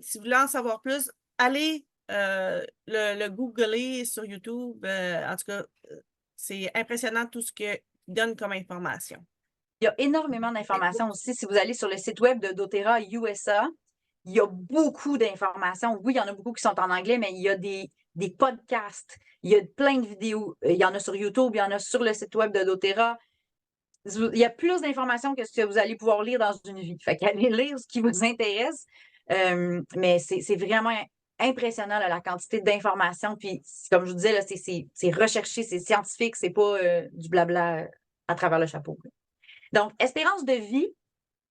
A: Si vous voulez en savoir plus, allez le googler sur YouTube. En tout cas, c'est impressionnant tout ce qu'il donne comme information.
B: Il y a énormément d'informations aussi. Si vous allez sur le site web de doTERRA USA, il y a beaucoup d'informations. Oui, il y en a beaucoup qui sont en anglais, mais il y a des podcasts, il y a plein de vidéos. Il y en a sur YouTube, il y en a sur le site web de doTERRA. Il y a plus d'informations que ce que vous allez pouvoir lire dans une vie. Fait qu'allez lire ce qui vous intéresse. Mais c'est vraiment impressionnant là, la quantité d'informations. Puis, comme je vous disais, là, c'est recherché, c'est scientifique, c'est pas du blabla à travers le chapeau. Donc, espérance de vie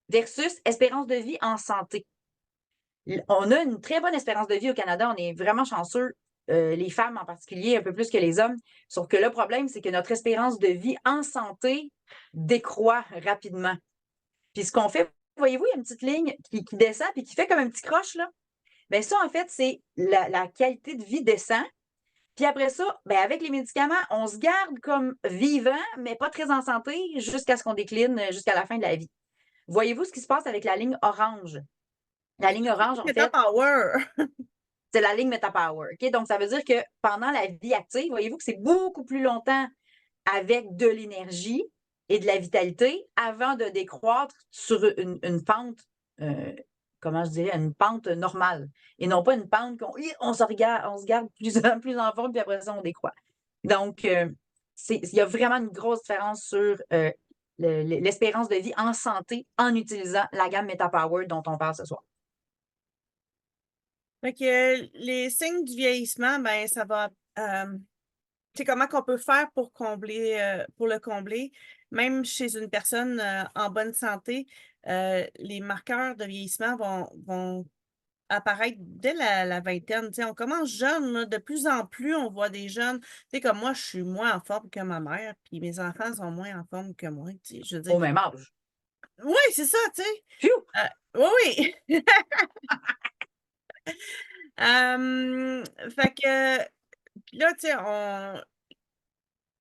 B: versus espérance de vie en santé. On a une très bonne espérance de vie au Canada. On est vraiment chanceux, les femmes en particulier, un peu plus que les hommes. Sauf que le problème, c'est que notre espérance de vie en santé décroît rapidement. Puis ce qu'on fait, voyez-vous, il y a une petite ligne qui descend puis qui fait comme un petit croche, là. Bien, ça, en fait, c'est la qualité de vie descend. Puis après ça, ben avec les médicaments, on se garde comme vivant, mais pas très en santé, jusqu'à ce qu'on décline jusqu'à la fin de la vie. Voyez-vous ce qui se passe avec la ligne orange? La ligne orange, en fait, c'est la ligne MetaPower. Okay? Donc, ça veut dire que pendant la vie active, voyez-vous que c'est beaucoup plus longtemps avec de l'énergie et de la vitalité avant de décroître sur une pente, comment je dirais, une pente normale. Et non pas une pente on se garde plus en forme, puis après ça, on décroît. Donc, il y a vraiment une grosse différence sur l'espérance de vie en santé en utilisant la gamme MetaPower dont on parle ce soir.
A: Fait que les signes du vieillissement, ben ça va. C'est comment qu'on peut faire pour le combler. Même chez une personne en bonne santé, les marqueurs de vieillissement vont apparaître dès la vingtaine. Tu sais, on commence jeune, là. De plus en plus, on voit des jeunes. Tu sais, comme moi, je suis moins en forme que ma mère, puis mes enfants sont moins en forme que moi. Tu sais, je veux dire.
B: Au même âge.
A: Oui, c'est ça, tu sais.
B: Phew!
A: Oui, oui. Fait que, là, tu sais,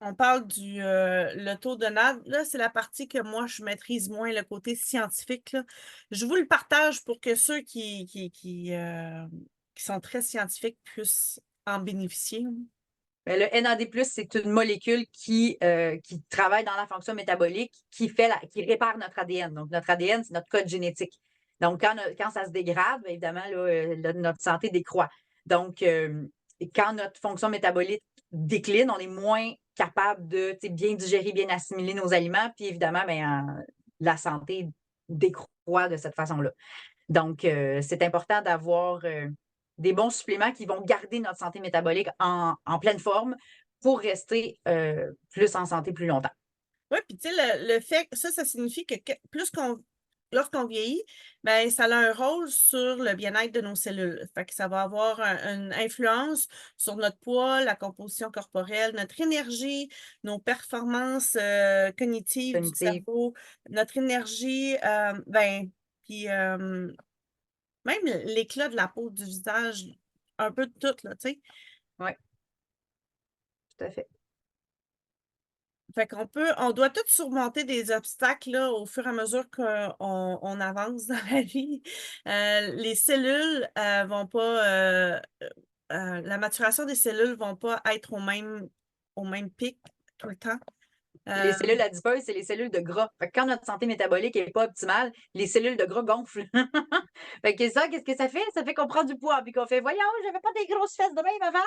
A: on parle le taux de NAD. Là, c'est la partie que moi, je maîtrise moins, le côté scientifique, là. Je vous le partage pour que ceux qui sont très scientifiques puissent en bénéficier.
B: Ben, le NAD+, c'est une molécule qui travaille dans la fonction métabolique, qui répare notre ADN. Donc, notre ADN, c'est notre code génétique. Donc, quand ça se dégrade, bien évidemment, là, notre santé décroît. Donc, quand notre fonction métabolique décline, on est moins capable de bien digérer, bien assimiler nos aliments. Puis, évidemment, ben, la santé décroît de cette façon-là. Donc, c'est important d'avoir des bons suppléments qui vont garder notre santé métabolique en pleine forme pour rester plus en santé plus longtemps.
A: Oui, puis tu sais, le fait, ça signifie que lorsqu'on vieillit, ben, ça a un rôle sur le bien-être de nos cellules. Fait que ça va avoir une influence sur notre poids, la composition corporelle, notre énergie, nos performances cognitives du
B: Cognitive.
A: cerveau, notre énergie, ben, puis même l'éclat de la peau du visage, un peu de tout, là, tu sais.
B: Oui, tout à fait.
A: Fait on doit tous surmonter des obstacles là, au fur et à mesure qu'on avance dans la vie. Les cellules vont pas, la maturation des cellules vont pas être au même pic tout le temps.
B: Les
A: Euh,
B: cellules adipeuses, c'est les cellules de gras. Fait que quand notre santé métabolique n'est pas optimale, les cellules de gras gonflent. Fait que ça, qu'est-ce que ça fait? Ça fait qu'on prend du poids puis qu'on fait, voyons, j'avais pas des grosses fesses de même avant.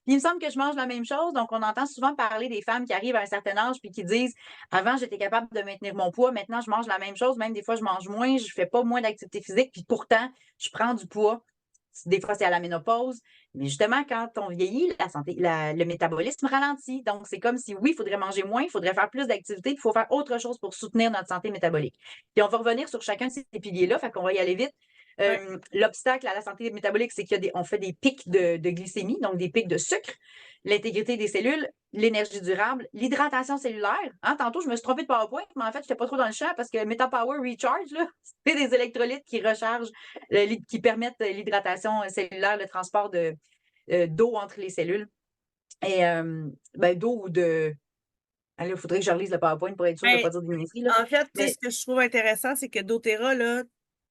B: Puis il me semble que je mange la même chose. Donc, on entend souvent parler des femmes qui arrivent à un certain âge puis qui disent, avant, j'étais capable de maintenir mon poids. Maintenant, je mange la même chose. Même des fois, je mange moins. Je fais pas moins d'activité physique. Puis pourtant, je prends du poids. Des fois, c'est à la ménopause. Mais justement, quand on vieillit, le métabolisme ralentit. Donc, c'est comme si, oui, il faudrait manger moins, il faudrait faire plus d'activité, puis il faut faire autre chose pour soutenir notre santé métabolique. Puis on va revenir sur chacun de ces piliers-là, fait qu'on va y aller vite.
A: ouais.
B: L'obstacle à la santé métabolique, c'est qu'on fait des pics de glycémie, donc des pics de sucre, l'intégrité des cellules, l'énergie durable, l'hydratation cellulaire. Hein, tantôt, je me suis trompée de PowerPoint, mais en fait, je n'étais pas trop dans le champ parce que MetaPower Recharge, là, c'est des électrolytes qui rechargent, qui permettent l'hydratation cellulaire, le transport d'eau entre les cellules. Et ben, d'eau ou de. Il faudrait que je relise le PowerPoint pour être sûr de ne
A: Ben,
B: pas dire des niaiseries, là.
A: en fait, tu sais,
B: Mais
A: ce que je trouve intéressant, c'est que doTERRA, là,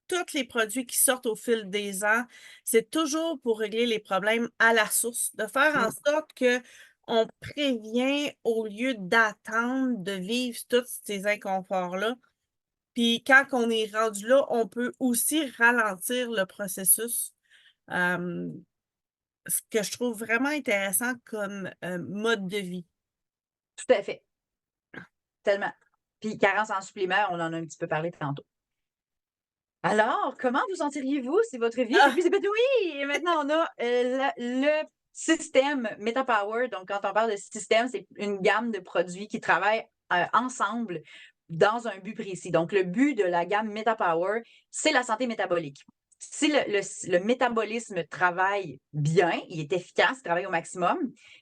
A: tous les produits qui sortent au fil des ans, c'est toujours pour régler les problèmes à la source, de faire en sorte que on prévient au lieu d'attendre de vivre tous ces inconforts-là. Puis quand on est rendu là, on peut aussi ralentir le processus. Euh, Ce que je trouve vraiment intéressant comme mode de vie.
B: tout à fait. Tellement. Puis carence en suppléments, on en a un petit peu parlé tantôt. Alors, comment vous sentiriez-vous si votre vie était
A: Ah,
B: plus épanouie? Et maintenant, on a le système MetaPower. Donc, quand on parle de système, c'est une gamme de produits qui travaillent ensemble dans un but précis. Donc, le but de la gamme MetaPower, c'est la santé métabolique. Si le métabolisme travaille bien, il est efficace, il travaille au maximum,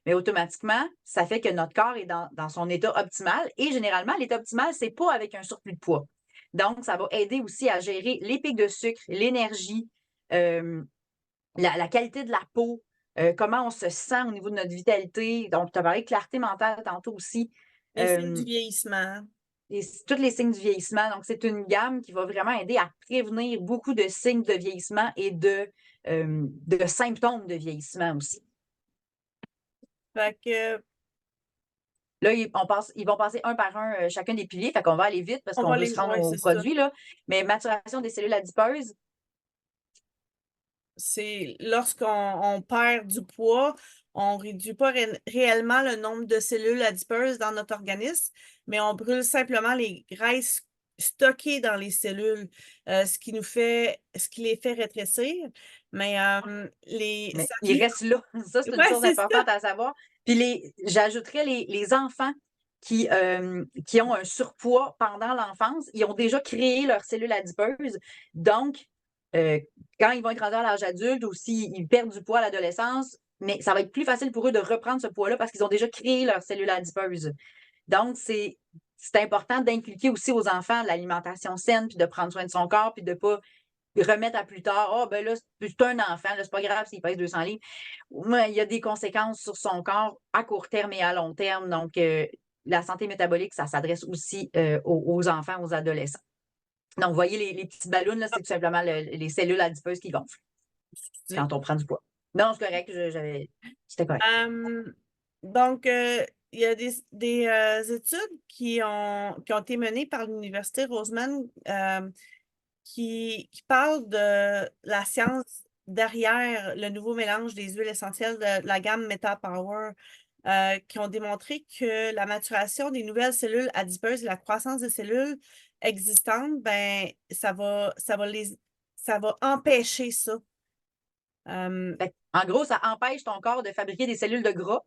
B: mais automatiquement, ça fait que notre corps est dans son état optimal. Et généralement, l'état optimal, c'est pas avec un surplus de poids. Donc, ça va aider aussi à gérer les pics de sucre, l'énergie, la qualité de la peau, comment on se sent au niveau de notre vitalité. Donc, tu as parlé de clarté mentale tantôt aussi.
A: les signes du vieillissement.
B: Tous les signes du vieillissement. Donc, c'est une gamme qui va vraiment aider à prévenir beaucoup de signes de vieillissement et de symptômes de vieillissement aussi.
A: Fait que
B: Là, ils vont passer un par un chacun des piliers. Fait qu'on va aller vite parce
A: on
B: qu'on
A: va
B: veut se rendre
A: ouais,
B: aux
A: c'est ça.
B: produits, là. Mais maturation des cellules adipeuses,
A: C'est lorsqu'on perd du poids, on réduit pas réellement le nombre de cellules adipeuses dans notre organisme, mais on brûle simplement les graisses stockées dans les cellules, ce qui les fait rétrécir. Mais
B: mais
A: ça
B: il
A: vient.
B: reste là. Ça, c'est une
A: Ouais,
B: chose
A: c'est ça.
B: importante à savoir. Puis j'ajouterais les enfants qui ont un surpoids pendant l'enfance, ils ont déjà créé leurs cellules adipeuses. Donc, euh, quand ils vont être rendus à l'âge adulte ou s'ils perdent du poids à l'adolescence, mais ça va être plus facile pour eux de reprendre ce poids-là parce qu'ils ont déjà créé leur cellule adipeuse. Donc, c'est important d'inculquer aussi aux enfants l'alimentation saine, puis de prendre soin de son corps, puis de ne pas remettre à plus tard. Ah, ben là, c'est un enfant, là, c'est pas grave s'il pèse 200 livres. Il y a des conséquences sur son corps à court terme et à long terme. Donc, la santé métabolique, ça s'adresse aussi aux enfants, aux adolescents. Donc, vous voyez, les petites ballons, là, c'est tout simplement les cellules adipeuses qui gonflent quand on prend du poids. Non, c'est correct, c'était correct.
A: Donc, il y a des études qui ont été menées par l'Université Roseman qui parlent de la science derrière le nouveau mélange des huiles essentielles de la gamme MetaPower, qui ont démontré que la maturation des nouvelles cellules adipeuses et la croissance des cellules existantes, ben, ça va empêcher ça.
B: En gros, ça empêche ton corps de fabriquer des cellules de gras.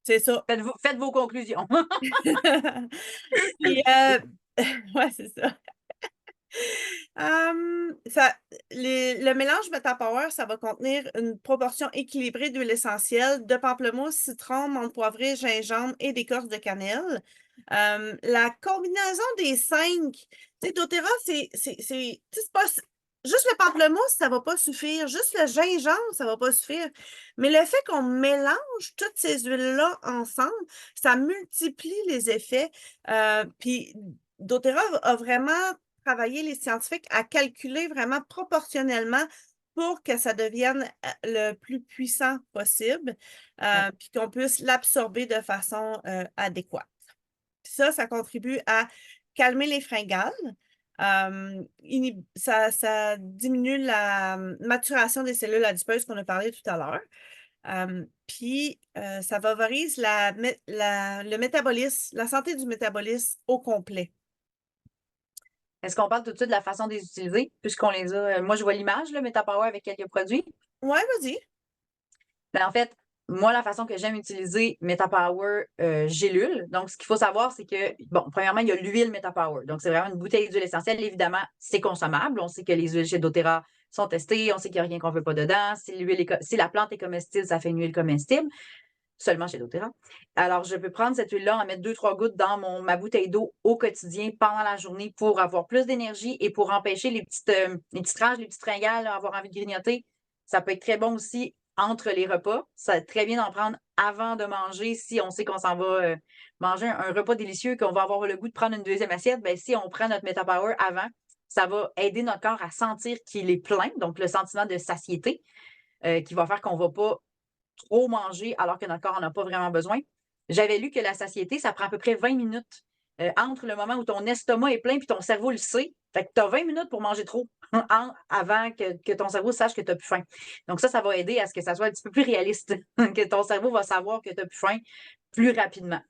A: C'est ça.
B: Faites vos conclusions.
A: Puis, ouais, c'est ça. Le mélange MetaPower, ça va contenir une proportion équilibrée d'huile essentielle, de pamplemousse, citron, menthe poivrée, gingembre et d'écorce de cannelle. La combinaison des 5, tu sais, doTERRA, c'est pas juste le pamplemousse, ça va pas suffire. Juste le gingembre, ça va pas suffire. Mais le fait qu'on mélange toutes ces huiles-là ensemble, ça multiplie les effets. Puis doTERRA a vraiment travaillé les scientifiques à calculer vraiment proportionnellement pour que ça devienne le plus puissant possible, puis qu'on puisse l'absorber de façon adéquate. Puis ça contribue à calmer les fringales. Ça diminue la maturation des cellules adipeuses qu'on a parlé tout à l'heure. Puis ça favorise le métabolisme, la santé du métabolisme au complet.
B: Est-ce qu'on parle tout de suite de la façon de les utiliser, puisqu'on les a. Moi, je vois l'image, là, MetaPower avec quelques produits.
A: Oui, vas-y.
B: Ben, en fait, moi, la façon que j'aime utiliser MetaPower gélule, donc ce qu'il faut savoir, c'est que, bon, premièrement, il y a l'huile MetaPower. Donc, c'est vraiment une bouteille d'huile essentielle. Évidemment, c'est consommable. On sait que les huiles chez doTERRA sont testées. On sait qu'il n'y a rien qu'on ne veut pas dedans. Si la plante est comestible, ça fait une huile comestible. Seulement chez doTERRA. Alors, je peux prendre cette huile-là, en mettre 2-3 gouttes dans ma bouteille d'eau au quotidien pendant la journée pour avoir plus d'énergie et pour empêcher les petites rages, les petites fringales, avoir envie de grignoter. Ça peut être très bon aussi entre les repas. Ça va être très bien d'en prendre avant de manger si on sait qu'on s'en va manger un repas délicieux, qu'on va avoir le goût de prendre une deuxième assiette. Bien, si on prend notre MetaPower avant, ça va aider notre corps à sentir qu'il est plein, donc le sentiment de satiété, qui va faire qu'on ne va pas trop manger alors que notre corps n'en a pas vraiment besoin. J'avais lu que la satiété, ça prend à peu près 20 minutes entre le moment où ton estomac est plein puis ton cerveau le sait. Fait que tu as 20 minutes pour manger trop avant que ton cerveau sache que tu n'as plus faim. Donc ça va aider à ce que ça soit un petit peu plus réaliste, que ton cerveau va savoir que tu n'as plus faim plus rapidement.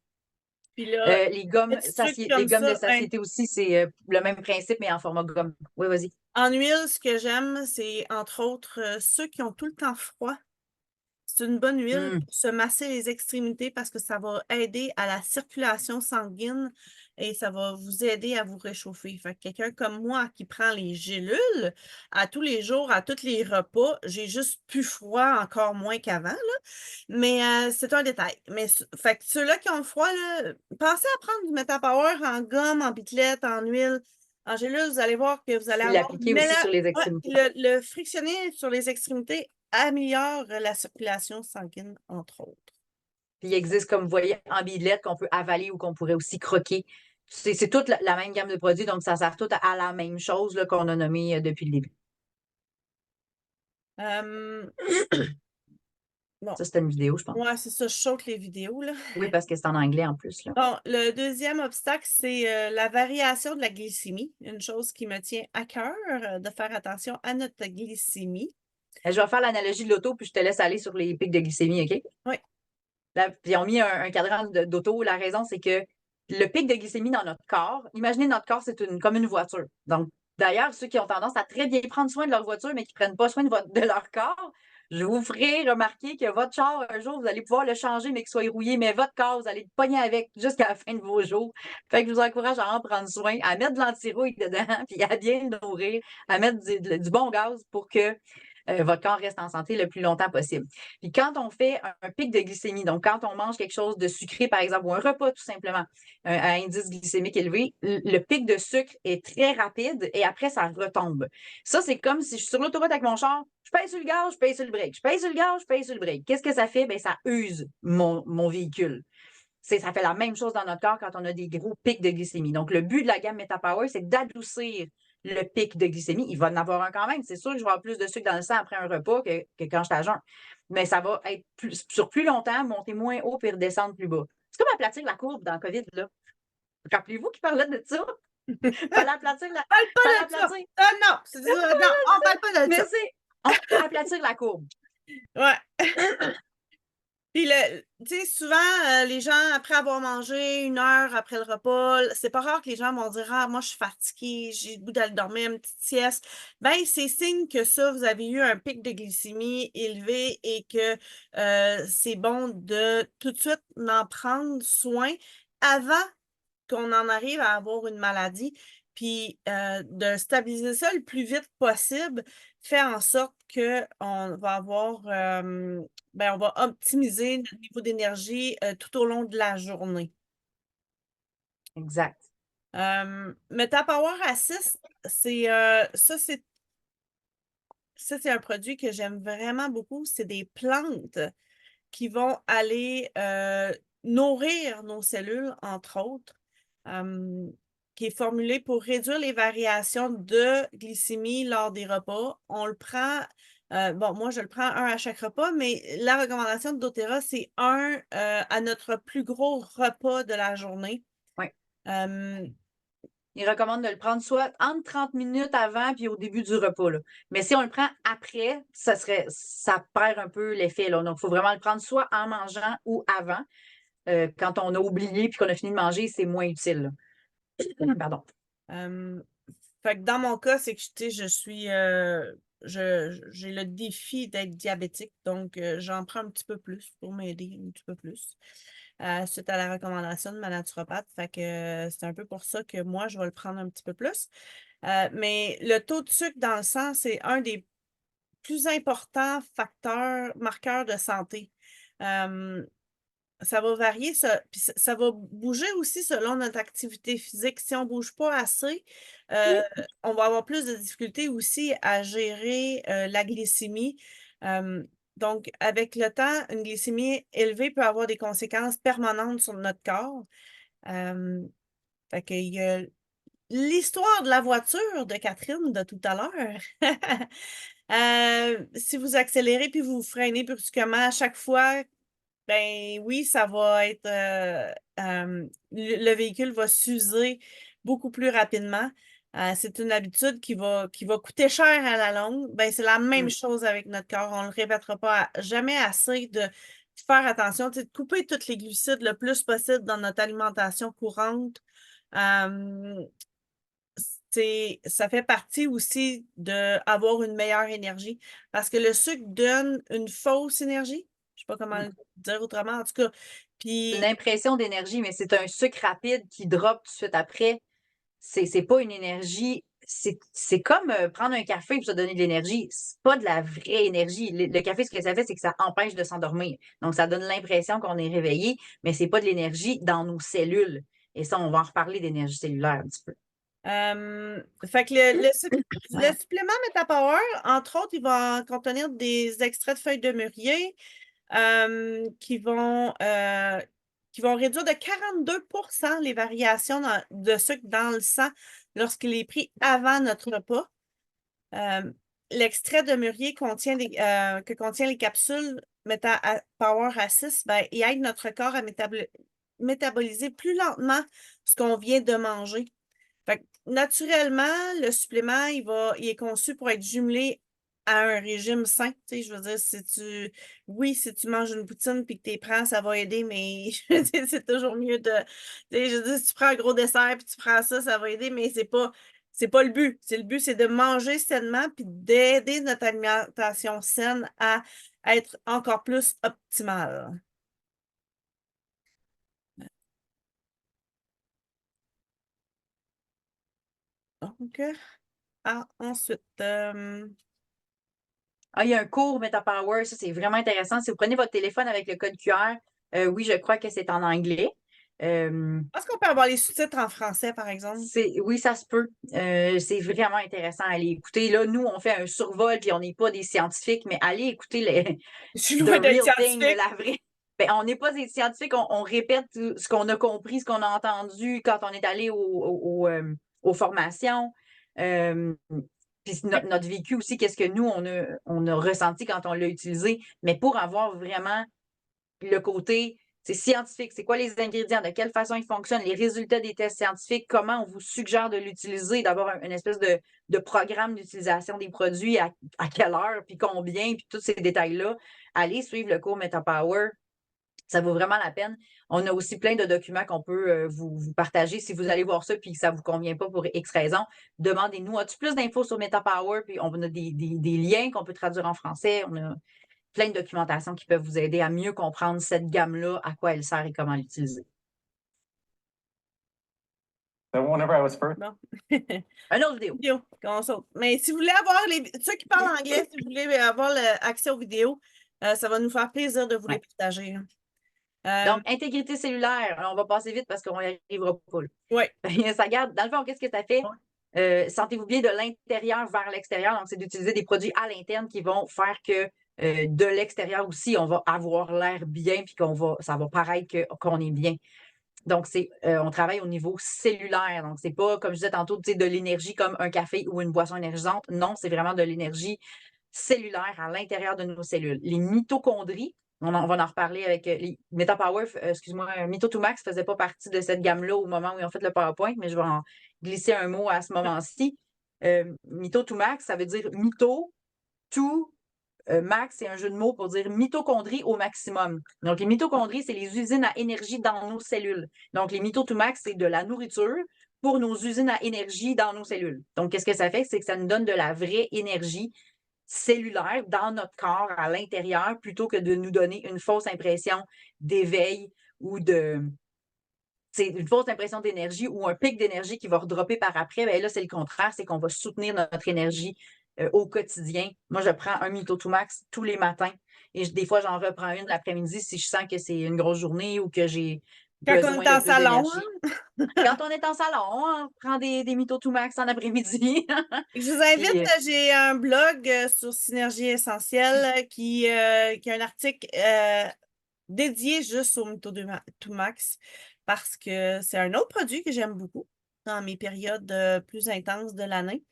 A: Puis là,
B: les gommes de satiété aussi, c'est le même principe, mais en format gomme. Oui, vas-y.
A: En huile, ce que j'aime, c'est entre autres ceux qui ont tout le temps froid. C'est une bonne huile pour se masser les extrémités parce que ça va aider à la circulation sanguine et ça va vous aider à vous réchauffer. Fait que quelqu'un comme moi qui prend les gélules à tous les jours, à tous les repas, j'ai juste plus froid encore moins qu'avant, là. Mais c'est un détail. Mais fait que ceux-là qui ont froid, là, pensez à prendre du MetaPower en gomme, en bitlette, en huile, en gélule. Vous allez voir que vous allez avoir
B: l'appliquer aussi sur les extrémités.
A: le frictionner sur les extrémités améliore la circulation sanguine, entre autres.
B: Puis il existe, comme vous voyez, en billette qu'on peut avaler ou qu'on pourrait aussi croquer. C'est toute la même gamme de produits, donc ça sert tout à la même chose qu'on a nommé depuis le début.
A: Bon.
B: Ça, c'était une vidéo, je pense.
A: Ouais, c'est ça, je saute les vidéos, là.
B: Oui, parce que c'est en anglais en plus. Là.
A: Bon, le deuxième obstacle, c'est la variation de la glycémie. Une chose qui me tient à cœur, de faire attention à notre glycémie.
B: Je vais faire l'analogie de l'auto, puis je te laisse aller sur les pics de glycémie, OK?
A: Oui.
B: Puis ils ont mis un cadran d'auto. La raison, c'est que le pic de glycémie dans notre corps, imaginez notre corps, c'est comme une voiture. Donc, d'ailleurs, ceux qui ont tendance à très bien prendre soin de leur voiture, mais qui ne prennent pas soin de leur corps, Je vous ferai remarquer que votre char, un jour, vous allez pouvoir le changer, mais qu'il soit rouillé, mais votre corps, vous allez le pogner avec jusqu'à la fin de vos jours. Fait que je vous encourage à en prendre soin, à mettre de l'anti-rouille dedans, puis à bien le nourrir, à mettre du bon gaz pour que votre corps reste en santé le plus longtemps possible. Puis quand on fait un pic de glycémie, donc quand on mange quelque chose de sucré, par exemple, ou un repas tout simplement, à indice glycémique élevé, le pic de sucre est très rapide et après, ça retombe. Ça, c'est comme si je suis sur l'autoroute avec mon char, je pèse sur le gaz, je pèse sur le break, je pèse sur le gaz, je pèse sur le break. Qu'est-ce que ça fait? Ben, ça use mon véhicule. Ça fait la même chose dans notre corps quand on a des gros pics de glycémie. Donc, le but de la gamme MetaPower, c'est d'adoucir le pic de glycémie. Il va en avoir un quand même. C'est sûr que je vais avoir plus de sucre dans le sang après un repas que quand je suis à jeun. Mais ça va être sur plus longtemps, monter moins haut puis redescendre plus bas. C'est comme aplatir la courbe dans le COVID, là. Rappelez-vous qu'il parlait de ça? Fallait aplatir la.
A: Parle
B: Fallait
A: pas de ça!
B: aplatir.
A: Non, non, on parle pas de
B: Mais
A: ça.
B: on peut aplatir la courbe.
A: Ouais. Puis, tu sais, souvent, les gens, après avoir mangé 1 heure après le repas, c'est pas rare que les gens vont dire: Ah, moi, je suis fatiguée, j'ai le goût d'aller dormir, une petite sieste. Ben, c'est signe que ça, vous avez eu un pic de glycémie élevé et que c'est bon de tout de suite en prendre soin avant qu'on en arrive à avoir une maladie. Puis, de stabiliser ça le plus vite possible fait en sorte qu'on va avoir on va optimiser notre niveau d'énergie tout au long de la journée.
B: Exact.
A: MetaPower Assist, c'est ça, c'est un produit que j'aime vraiment beaucoup. C'est des plantes qui vont aller nourrir nos cellules, entre autres, qui est formulé pour réduire les variations de glycémie lors des repas. On le prend, bon, moi, je le prends un à chaque repas, mais la recommandation de doTERRA, c'est un à notre plus gros repas de la journée.
B: Oui.
A: Euh,
B: Il recommande de le prendre soit entre 30 minutes avant puis au début du repas, là. Mais si on le prend après, ça perd un peu l'effet, là. Donc, il faut vraiment le prendre soit en mangeant ou avant. Quand on a oublié puis qu'on a fini de manger, c'est moins utile, là. Pardon.
A: Fait que dans mon cas, c'est que tu sais, je suis j'ai le défi d'être diabétique, donc j'en prends un petit peu plus pour m'aider un petit peu plus. Suite à la recommandation de ma naturopathe. Fait que c'est un peu pour ça que moi, je vais le prendre un petit peu plus. Mais le taux de sucre dans le sang, c'est un des plus importants facteurs, marqueurs de santé. Ça va varier, puis ça va bouger aussi selon notre activité physique. Si on ne bouge pas assez, on va avoir plus de difficultés aussi à gérer la glycémie. Donc, avec le temps, une glycémie élevée peut avoir des conséquences permanentes sur notre corps. Fait qu'il y a l'histoire de la voiture de Catherine de tout à l'heure. Si vous accélérez puis vous freinez brusquement à chaque fois, ben oui, ça va être le véhicule va s'user beaucoup plus rapidement. C'est une habitude qui va coûter cher à la longue. Ben, c'est la même chose avec notre corps. On ne le répétera pas jamais assez de faire attention, de couper tous les glucides le plus possible dans notre alimentation courante. Ça fait partie aussi d'avoir une meilleure énergie parce que le sucre donne une fausse énergie. Je ne sais pas comment le dire autrement, en tout cas.
B: C'est une
A: Puis,
B: impression d'énergie, mais c'est un sucre rapide qui drop tout de suite après. C'est pas une énergie. C'est comme prendre un café pour se donner de l'énergie. C'est pas de la vraie énergie. Le café, ce que ça fait, c'est que ça empêche de s'endormir. Donc, ça donne l'impression qu'on est réveillé, mais c'est pas de l'énergie dans nos cellules. Et ça, on va en reparler d'énergie cellulaire un petit peu.
A: fait que le supplément MetaPower, entre autres, il va contenir des extraits de feuilles de mûrier qui vont réduire de 42 les variations de sucre dans le sang lorsqu'il est pris avant notre repas. L'extrait de mûrier que contient les capsules MetaPower Assist, ben, il aide notre corps à métaboliser plus lentement ce qu'on vient de manger. Fait que, naturellement, le supplément, il est conçu pour être jumelé à un régime sain. Tu sais, je veux dire, oui, si tu manges une poutine puis que tu les prends, ça va aider, mais je veux dire, c'est toujours mieux de, tu sais, je veux dire, si tu prends un gros dessert puis tu prends ça, ça va aider, mais c'est pas c'est pas le but. Le but, c'est de manger sainement puis d'aider notre alimentation saine à être encore plus optimale. Donc, ensuite,
B: Ah, il y a un cours MetaPower, ça c'est vraiment intéressant. Si vous prenez votre téléphone avec le code QR, oui, je crois que c'est en anglais.
A: est-ce qu'on peut avoir les sous-titres en français, par exemple?
B: Oui, ça se peut. C'est vraiment intéressant à aller écouter. Là, nous, on fait un survol, puis on n'est pas des scientifiques, mais allez écouter
A: Je suis
B: the
A: loin d'être
B: real thing,
A: scientifique.
B: la vraie. Ben, on n'est pas des scientifiques, on répète ce qu'on a compris, ce qu'on a entendu quand on est allé aux formations. Euh, Puis notre vécu aussi, qu'est-ce que nous, on a ressenti quand on l'a utilisé. Mais pour avoir vraiment le côté, c'est scientifique, c'est quoi les ingrédients, de quelle façon ils fonctionnent, les résultats des tests scientifiques, comment on vous suggère de l'utiliser, d'avoir une espèce de programme d'utilisation des produits, à quelle heure, puis combien, puis tous ces détails-là. Allez suivre le cours MetaPower. Ça vaut vraiment la peine. On a aussi plein de documents qu'on peut vous partager. Si vous allez voir ça puis que ça ne vous convient pas pour X raisons, demandez-nous. As-tu plus d'infos sur MetaPower? Puis on a des liens qu'on peut traduire en français. On a plein de documentation qui peuvent vous aider à mieux comprendre cette gamme-là, à quoi elle sert et comment l'utiliser.
A: Bon.
B: Une autre vidéo.
A: Vidéo, qu'on saute. Mais si vous voulez avoir ceux qui parlent anglais, si vous voulez avoir accès aux vidéos, ça va nous faire plaisir de vous les partager.
B: Donc, intégrité cellulaire. Alors, on va passer vite parce qu'on n'y arrivera pas.
A: Oui.
B: Ça garde, dans le fond, qu'est-ce que ça fait? Sentez-vous bien de l'intérieur vers l'extérieur. Donc, c'est d'utiliser des produits à l'interne qui vont faire que de l'extérieur aussi, on va avoir l'air bien puis ça va paraître qu'on est bien. Donc, on travaille au niveau cellulaire. Donc, c'est pas, comme je disais tantôt, de l'énergie comme un café ou une boisson énergisante. Non, c'est vraiment de l'énergie cellulaire à l'intérieur de nos cellules. Les mitochondries, on va en reparler avec les MetaPower, excuse-moi, Mito2Max ne faisait pas partie de cette gamme-là au moment où ils ont fait le PowerPoint, mais je vais en glisser un mot à ce moment-ci. Mito2Max, ça veut dire mito, to, max, c'est un jeu de mots pour dire mitochondries au maximum. Donc, les mitochondries, c'est les usines à énergie dans nos cellules. Donc, les Mito2Max, c'est de la nourriture pour nos usines à énergie dans nos cellules. Donc, qu'est-ce que ça fait? C'est que ça nous donne de la vraie énergie cellulaire dans notre corps à l'intérieur plutôt que de nous donner une fausse impression d'éveil ou c'est une fausse impression d'énergie ou un pic d'énergie qui va redropper par après. Bien là, c'est le contraire, c'est qu'on va soutenir notre énergie au quotidien. Moi, je prends un Mito2Max tous les matins et des fois, j'en reprends une l'après-midi si je sens que c'est une grosse journée ou que j'ai besoin de plus d'énergie. Quand on est en salon, on prend des Mito2Max en après-midi.
A: Je vous invite, j'ai un blog sur Synergie Essentielle qui a un article dédié juste au Mito2Max parce que c'est un autre produit que j'aime beaucoup dans mes périodes plus intenses de l'année.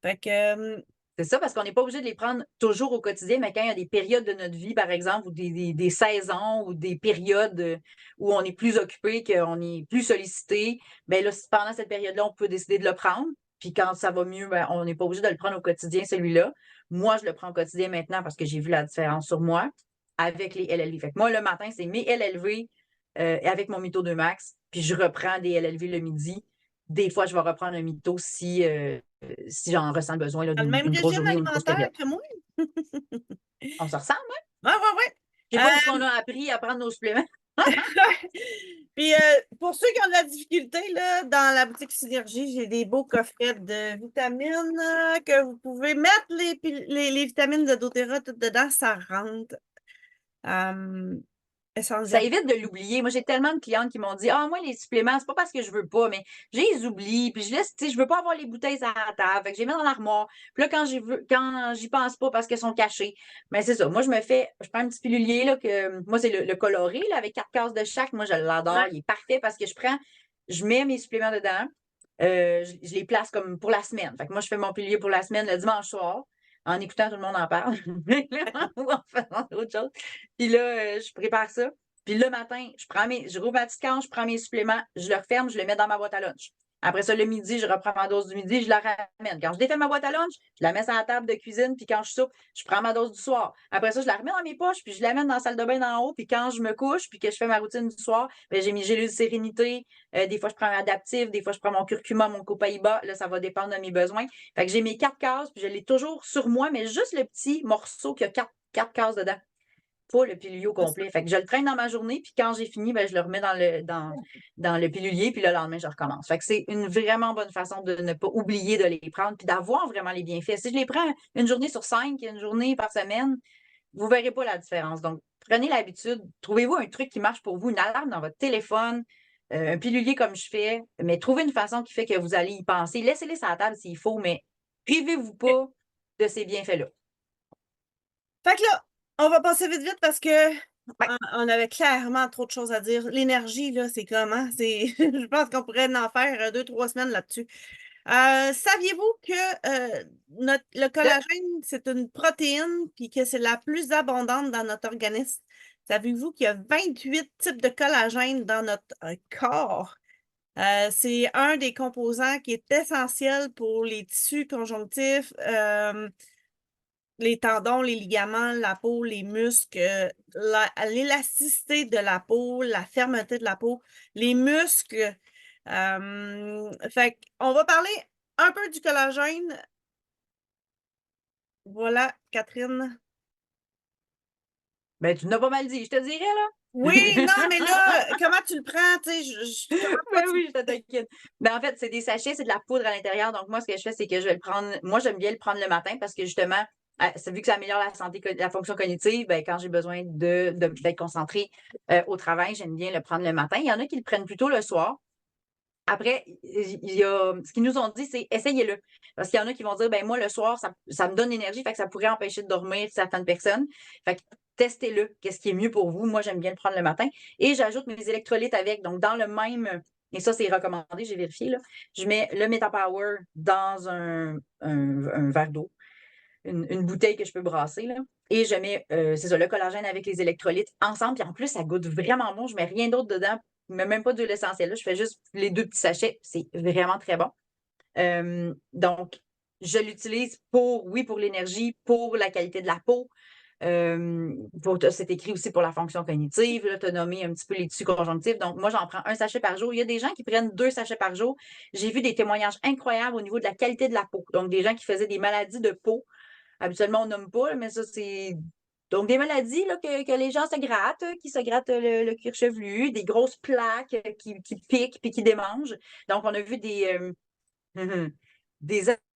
A: Fait que
B: c'est ça, parce qu'on n'est pas obligé de les prendre toujours au quotidien, mais quand il y a des périodes de notre vie, par exemple, ou des saisons ou des périodes où on est plus occupé, qu'on est plus sollicité, bien là, pendant cette période-là, on peut décider de le prendre. Puis quand ça va mieux, bien, on n'est pas obligé de le prendre au quotidien, celui-là. Moi, je le prends au quotidien maintenant parce que j'ai vu la différence sur moi avec les LLV. Fait que moi, le matin, c'est mes LLV avec mon Mito2Max, puis je reprends des LLV le midi. Des fois, je vais reprendre un Mito si j'en ressens le besoin
A: dans le
B: d'une
A: même
B: grosse
A: régime
B: journée ou une grosse
A: alimentaire
B: période.
A: que moi.
B: On se ressemble, hein?
A: Ouais, ouais, ouais.
B: Je sais pas où est-ce qu'on a appris à prendre nos suppléments.
A: Puis pour ceux qui ont de la difficulté, là, dans la boutique Synergie, j'ai des beaux coffrets de vitamines que vous pouvez mettre les vitamines de doTERRA tout dedans, ça rentre.
B: Ça évite de l'oublier. Moi, j'ai tellement de clientes qui m'ont dit ah, moi, les suppléments, c'est pas parce que je veux pas, mais je les oublie. Puis je laisse, tu sais, je veux pas avoir les bouteilles à la table. Fait que je les mets dans l'armoire. Puis là, quand j'y pense pas parce qu'elles sont cachées. Mais c'est ça. Moi, je prends un petit pilulier, là, moi, c'est le coloré, là, avec 4 cases de chaque. Moi, je l'adore.
A: Ouais.
B: Il est parfait parce que je mets mes suppléments dedans. Je les place comme pour la semaine. Fait que moi, je fais mon pilulier pour la semaine le dimanche soir en écoutant tout le monde en parle ou en faisant autre chose. Puis là, je prépare ça. Puis le matin, je rouvre ma petite canne, je prends mes suppléments, je le referme, je le mets dans ma boîte à lunch. Après ça, le midi, je reprends ma dose du midi, je la ramène. Quand je défais ma boîte à lunch, je la mets sur la table de cuisine, puis quand je soupe, je prends ma dose du soir. Après ça, je la remets dans mes poches, puis je l'amène dans la salle de bain d'en haut, puis quand je me couche, puis que je fais ma routine du soir, ben, j'ai mes gélules sérénité. Des fois, je prends un adaptif, des fois, je prends mon curcuma, mon copaïba. Là, ça va dépendre de mes besoins. Fait que j'ai mes 4 cases, puis je l'ai toujours sur moi, mais juste le petit morceau qui a quatre cases dedans. Pas le pilulier au complet. Fait que je le traîne dans ma journée, puis quand j'ai fini, ben, je le remets dans le pilulier, puis le lendemain, je recommence. Fait que c'est une vraiment bonne façon de ne pas oublier de les prendre, puis d'avoir vraiment les bienfaits. Si je les prends une journée sur 5, une journée par semaine, vous ne verrez pas la différence. Donc, prenez l'habitude, trouvez-vous un truc qui marche pour vous, une alarme dans votre téléphone, un pilulier comme je fais, mais trouvez une façon qui fait que vous allez y penser. Laissez-les sur la table s'il faut, mais privez-vous pas de ces bienfaits-là.
A: Fait que là, on va passer vite vite parce que
B: Ouais.
A: on avait clairement trop de choses à dire. L'énergie, là, c'est comment? Je pense qu'on pourrait en faire 2, 3 semaines là-dessus. Saviez-vous que le collagène, c'est une protéine puis que c'est la plus abondante dans notre organisme? Savez-vous qu'il y a 28 types de collagène dans notre corps? C'est un des composants qui est essentiel pour les tissus conjonctifs, les tendons, les ligaments, la peau, les muscles, l'élasticité de la peau, la fermeté de la peau, les muscles. Fait on va parler un peu du collagène. Voilà, Catherine.
B: Ben, tu n'as pas mal dit, je te dirais, là.
A: Oui, non, mais là, comment tu le prends? Tu sais, comment toi
B: Ben
A: tu...
B: oui, je t'inquiète. Ben, en fait, c'est des sachets, c'est de la poudre à l'intérieur. Donc, moi, ce que je fais, c'est que je vais le prendre. Moi, j'aime bien le prendre le matin parce que justement, vu que ça améliore la santé, la fonction cognitive, ben, quand j'ai besoin d'être concentré au travail, j'aime bien le prendre le matin. Il y en a qui le prennent plutôt le soir. Après, il y a, ce qu'ils nous ont dit, c'est essayez-le. Parce qu'il y en a qui vont dire, ben moi, le soir, ça me donne l'énergie, fait que ça pourrait empêcher de dormir certaines personnes. Fait que testez-le. Qu'est-ce qui est mieux pour vous? Moi, j'aime bien le prendre le matin. Et j'ajoute mes électrolytes avec. Donc, dans le même, et ça, c'est recommandé, j'ai vérifié, là. Je mets le MetaPower dans un verre d'eau, une bouteille que je peux brasser, là. Et je mets, c'est ça, le collagène avec les électrolytes ensemble. Puis en plus, ça goûte vraiment bon. Je mets rien d'autre dedans, même pas d'huile essentielle. Là. Je fais juste les 2 petits sachets. C'est vraiment très bon. Donc, je l'utilise pour l'énergie, pour la qualité de la peau. C'est écrit aussi pour la fonction cognitive. Tu as nommé un petit peu les tissus conjonctifs. Donc, moi, j'en prends un sachet par jour. Il y a des gens qui prennent 2 sachets par jour. J'ai vu des témoignages incroyables au niveau de la qualité de la peau. Donc, des gens qui faisaient des maladies de peau. Habituellement, on nomme pas, mais ça, c'est. Donc, des maladies là, que les gens se grattent, qui se grattent le cuir chevelu, des grosses plaques qui piquent puis qui démangent. Donc, on a vu des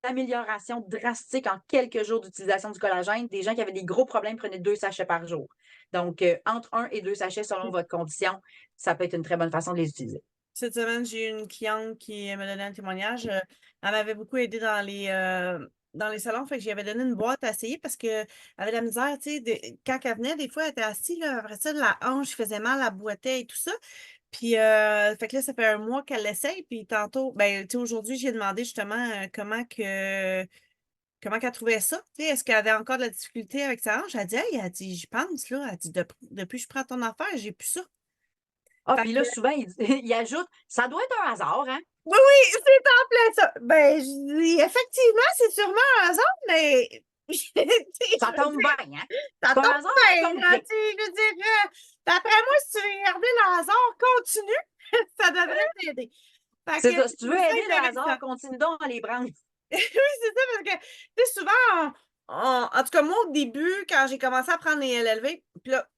B: améliorations drastiques en quelques jours d'utilisation du collagène. Des gens qui avaient des gros problèmes prenaient 2 sachets par jour. Donc, entre 1 et 2 sachets selon votre condition, ça peut être une très bonne façon de les utiliser.
A: Cette semaine, j'ai eu une cliente qui me donnait un témoignage. Elle m'avait beaucoup aidé dans les salons. Fait que j'avais donné une boîte à essayer parce qu'elle avait de la misère, tu sais, quand elle venait, des fois, elle était assise, là, après ça, la hanche faisait mal, elle boitait et tout ça. Puis, fait que là, ça fait un mois qu'elle l'essaye. Puis tantôt, ben, tu sais, aujourd'hui, j'ai demandé justement comment qu'elle trouvait ça. Tu sais, est-ce qu'elle avait encore de la difficulté avec sa hanche? Elle dit, hey, elle dit, je pense, là, elle dit, depuis que je prends ton affaire, j'ai plus ça.
B: Ah,
A: Fait
B: puis
A: que
B: là, souvent, il ajoute, ça doit être un hasard, hein?
A: oui, oui, c'est en plein ça. Ben, je dis, effectivement, c'est sûrement un hasard, mais tu sais, je
B: Ça
A: veux
B: tombe
A: dire,
B: bien, hein?
A: ça
B: C'est un
A: tombe
B: hasard, mais ça
A: bien,
B: tombe
A: là,
B: bien.
A: tu sais, je veux dire, d'après moi, si tu veux regarder le hasard continue, ça devrait t'aider. Fait que
B: C'est ça. Si tu veux
A: c'est
B: aider le hasard,
A: intéressant.
B: continue donc à les prendre.
A: Oui, c'est ça, parce que, tu sais, souvent, en tout cas, moi, au début, quand j'ai commencé à prendre les LLV, puis là,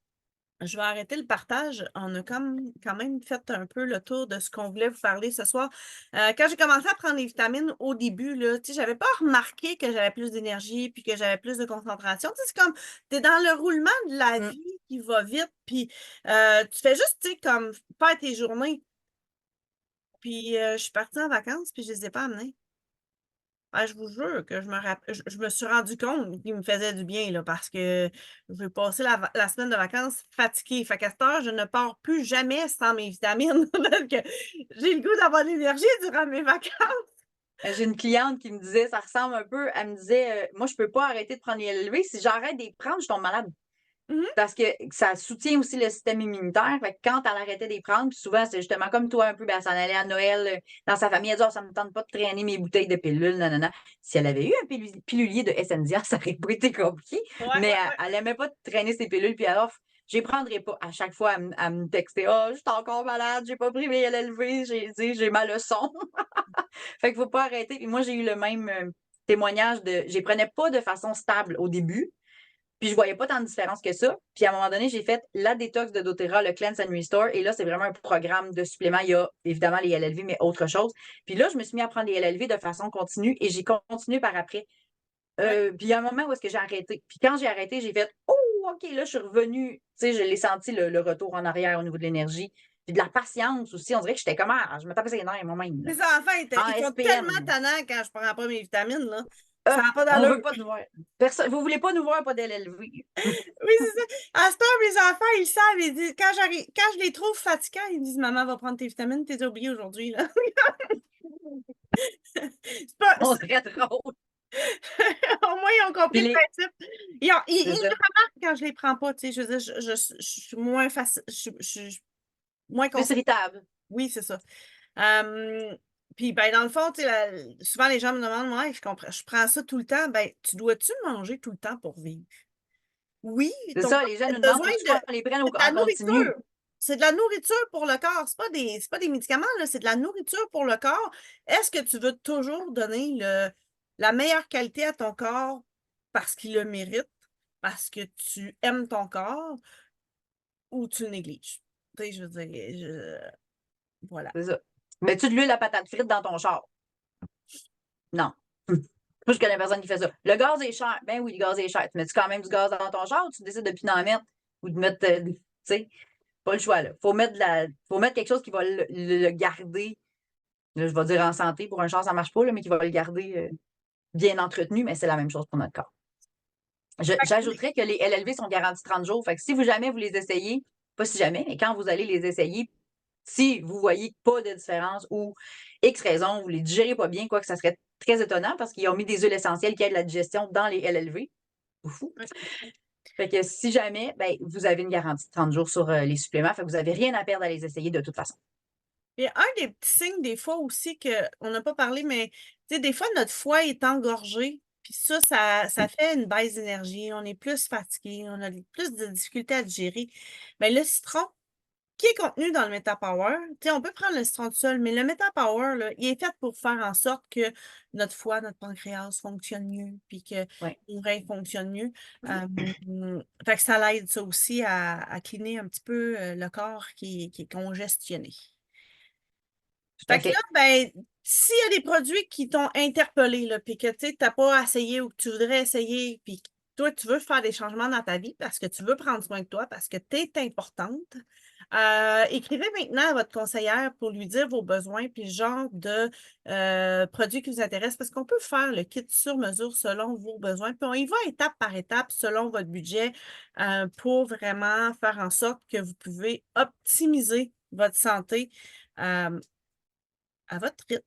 A: je vais arrêter le partage. On a comme quand même fait un peu le tour de ce qu'on voulait vous parler ce soir. Quand j'ai commencé à prendre les vitamines au début, là, tu sais, j'avais pas remarqué que j'avais plus d'énergie puis que j'avais plus de concentration. Tu sais, c'est comme, t'es dans le roulement de la
B: Mm.
A: vie qui va vite, puis tu fais juste, tu sais, comme faire tes journées. Puis je suis partie en vacances, puis je les ai pas amenées. Ah, je vous jure que je me suis rendu compte qu'il me faisait du bien là, parce que je vais passer la semaine de vacances fatiguée. Fait qu'à cette heure, je ne pars plus jamais sans mes vitamines. Donc, j'ai le goût d'avoir de l'énergie durant mes vacances.
B: J'ai une cliente qui me disait, ça ressemble un peu, elle me disait, moi, je peux pas arrêter de prendre les LV. Si j'arrête de les prendre, je tombe malade.
A: Mhm.
B: parce que ça soutient aussi le système immunitaire. Fait que quand elle arrêtait de les prendre, puis souvent, c'est justement comme toi un peu, ben, elle s'en allait à Noël dans sa famille, elle dit, oh, ça me tente pas de traîner mes bouteilles de pilules, nanana. Si elle avait eu un pilulier de SNDA, ça aurait pas été compliqué,
A: Ouais,
B: mais
A: ouais,
B: elle aimait pas traîner ses pilules, puis alors, je les prendrais pas. À chaque fois, elle me textait, oh, je suis encore malade, j'ai pas pris mes LLV, j'ai ma leçon. Fait qu'il faut pas arrêter. Puis moi, j'ai eu le même témoignage je les prenais pas de façon stable au début. Puis je voyais pas tant de différence que ça. Puis à un moment donné, j'ai fait la détox de doTERRA, le Cleanse and Restore. Et là, c'est vraiment un programme de suppléments. Il y a évidemment les LLV, mais autre chose. Puis là, je me suis mis à prendre les LLV de façon continue et j'ai continué par après.
A: ouais.
B: Puis il y a un moment où est-ce que j'ai arrêté. Puis quand j'ai arrêté, j'ai fait oh, OK, là, je suis revenue. Tu sais, je l'ai senti le retour en arrière au niveau de l'énergie. Puis de la patience aussi. On dirait que j'étais comme je me tapais ses nerfs moi-même. Là.
A: Les enfants,
B: En
A: ils sont tellement
B: SPM.
A: tannants quand je prends pas mes vitamines, là. Ça n'a pas
B: On
A: d'allure.
B: veut pas nous voir. Personne, vous voulez pas nous voir, pas d'LLV.
A: Oui, c'est ça. À cette heure, mes enfants, ils savent. Ils disent, quand je les trouve fatigants, ils me disent, Maman va prendre tes vitamines, t'es oublié aujourd'hui, là. C'est pas,
B: On serait drôle.
A: au moins, ils ont compris
B: Puis
A: le principe. Ils
B: c'est ça.
A: remarquent quand je les prends pas, tu sais. Je veux dire, je suis moins facile, je suis moins
B: Plus
A: concentrée.
B: irritable.
A: Oui, c'est ça. Puis, ben, dans le fond, tu sais, souvent, les gens me demandent, ouais, je comprends, je prends ça tout le temps. Ben, tu dois-tu manger tout le temps pour vivre? Oui,
B: C'est
A: ton
B: ça,
A: corps
B: les gens
A: a
B: nous demandent,
A: besoin
B: faut-tu
A: de,
B: qu'on les prenne
A: c'est de la
B: en continu?
A: nourriture. C'est de la nourriture pour le corps. C'est pas des médicaments, là, c'est de la nourriture pour le corps. Est-ce que tu veux toujours donner la meilleure qualité à ton corps parce qu'il le mérite, parce que tu aimes ton corps ou tu le négliges? Tu sais, je veux dire, voilà.
B: C'est ça. Mets-tu de l'huile à patate frite dans ton char? Non. Moi, je connais personne qui fait ça. Le gaz est cher. Ben oui, le gaz est cher. Tu mets-tu quand même du gaz dans ton char ou tu décides de plus en mettre ou de mettre, tu sais, pas le choix, là. Faut mettre quelque chose qui va le garder, là, je vais dire en santé, pour un char, ça marche pas, là, mais qui va le garder bien entretenu, mais c'est la même chose pour notre corps. J'ajouterais que les LLV sont garantis 30 jours. Fait que si vous jamais vous les essayez, pas si jamais, mais quand vous allez les essayer, si vous voyez pas de différence ou X raison, vous les digérez pas bien, quoi que ça serait très étonnant parce qu'ils ont mis des huiles essentielles qui aident la digestion dans les LLV. Fou. Fait que si jamais, ben, vous avez une garantie de 30 jours sur les suppléments, fait que vous n'avez rien à perdre à les essayer de toute façon.
A: Et un des petits signes, des fois aussi, qu'on n'a pas parlé, mais tu sais, des fois, notre foie est engorgé. Puis ça fait une baisse d'énergie. On est plus fatigué, on a plus de difficultés à digérer. Mais le citron, qui est contenu dans le MetaPower, tu sais, on peut prendre le citron tout seul, mais le MetaPower, là, il est fait pour faire en sorte que notre foie, notre pancréas fonctionne mieux, puis que
B: Ouais.
A: nos reins fonctionnent mieux. Fait que ça l'aide, ça aussi, à cleaner un petit peu le corps qui est congestionné.
B: Tout
A: Fait
B: à
A: que là,
B: fait.
A: ben, s'il y a des produits qui t'ont interpellé, là, puis que tu n'as pas essayé ou que tu voudrais essayer, puis que toi, tu veux faire des changements dans ta vie parce que tu veux prendre soin de toi, parce que tu es importante, écrivez maintenant à votre conseillère pour lui dire vos besoins, puis le genre de produits qui vous intéressent, parce qu'on peut faire le kit sur mesure selon vos besoins, puis on y va étape par étape selon votre budget pour vraiment faire en sorte que vous pouvez optimiser votre santé. À votre rythme.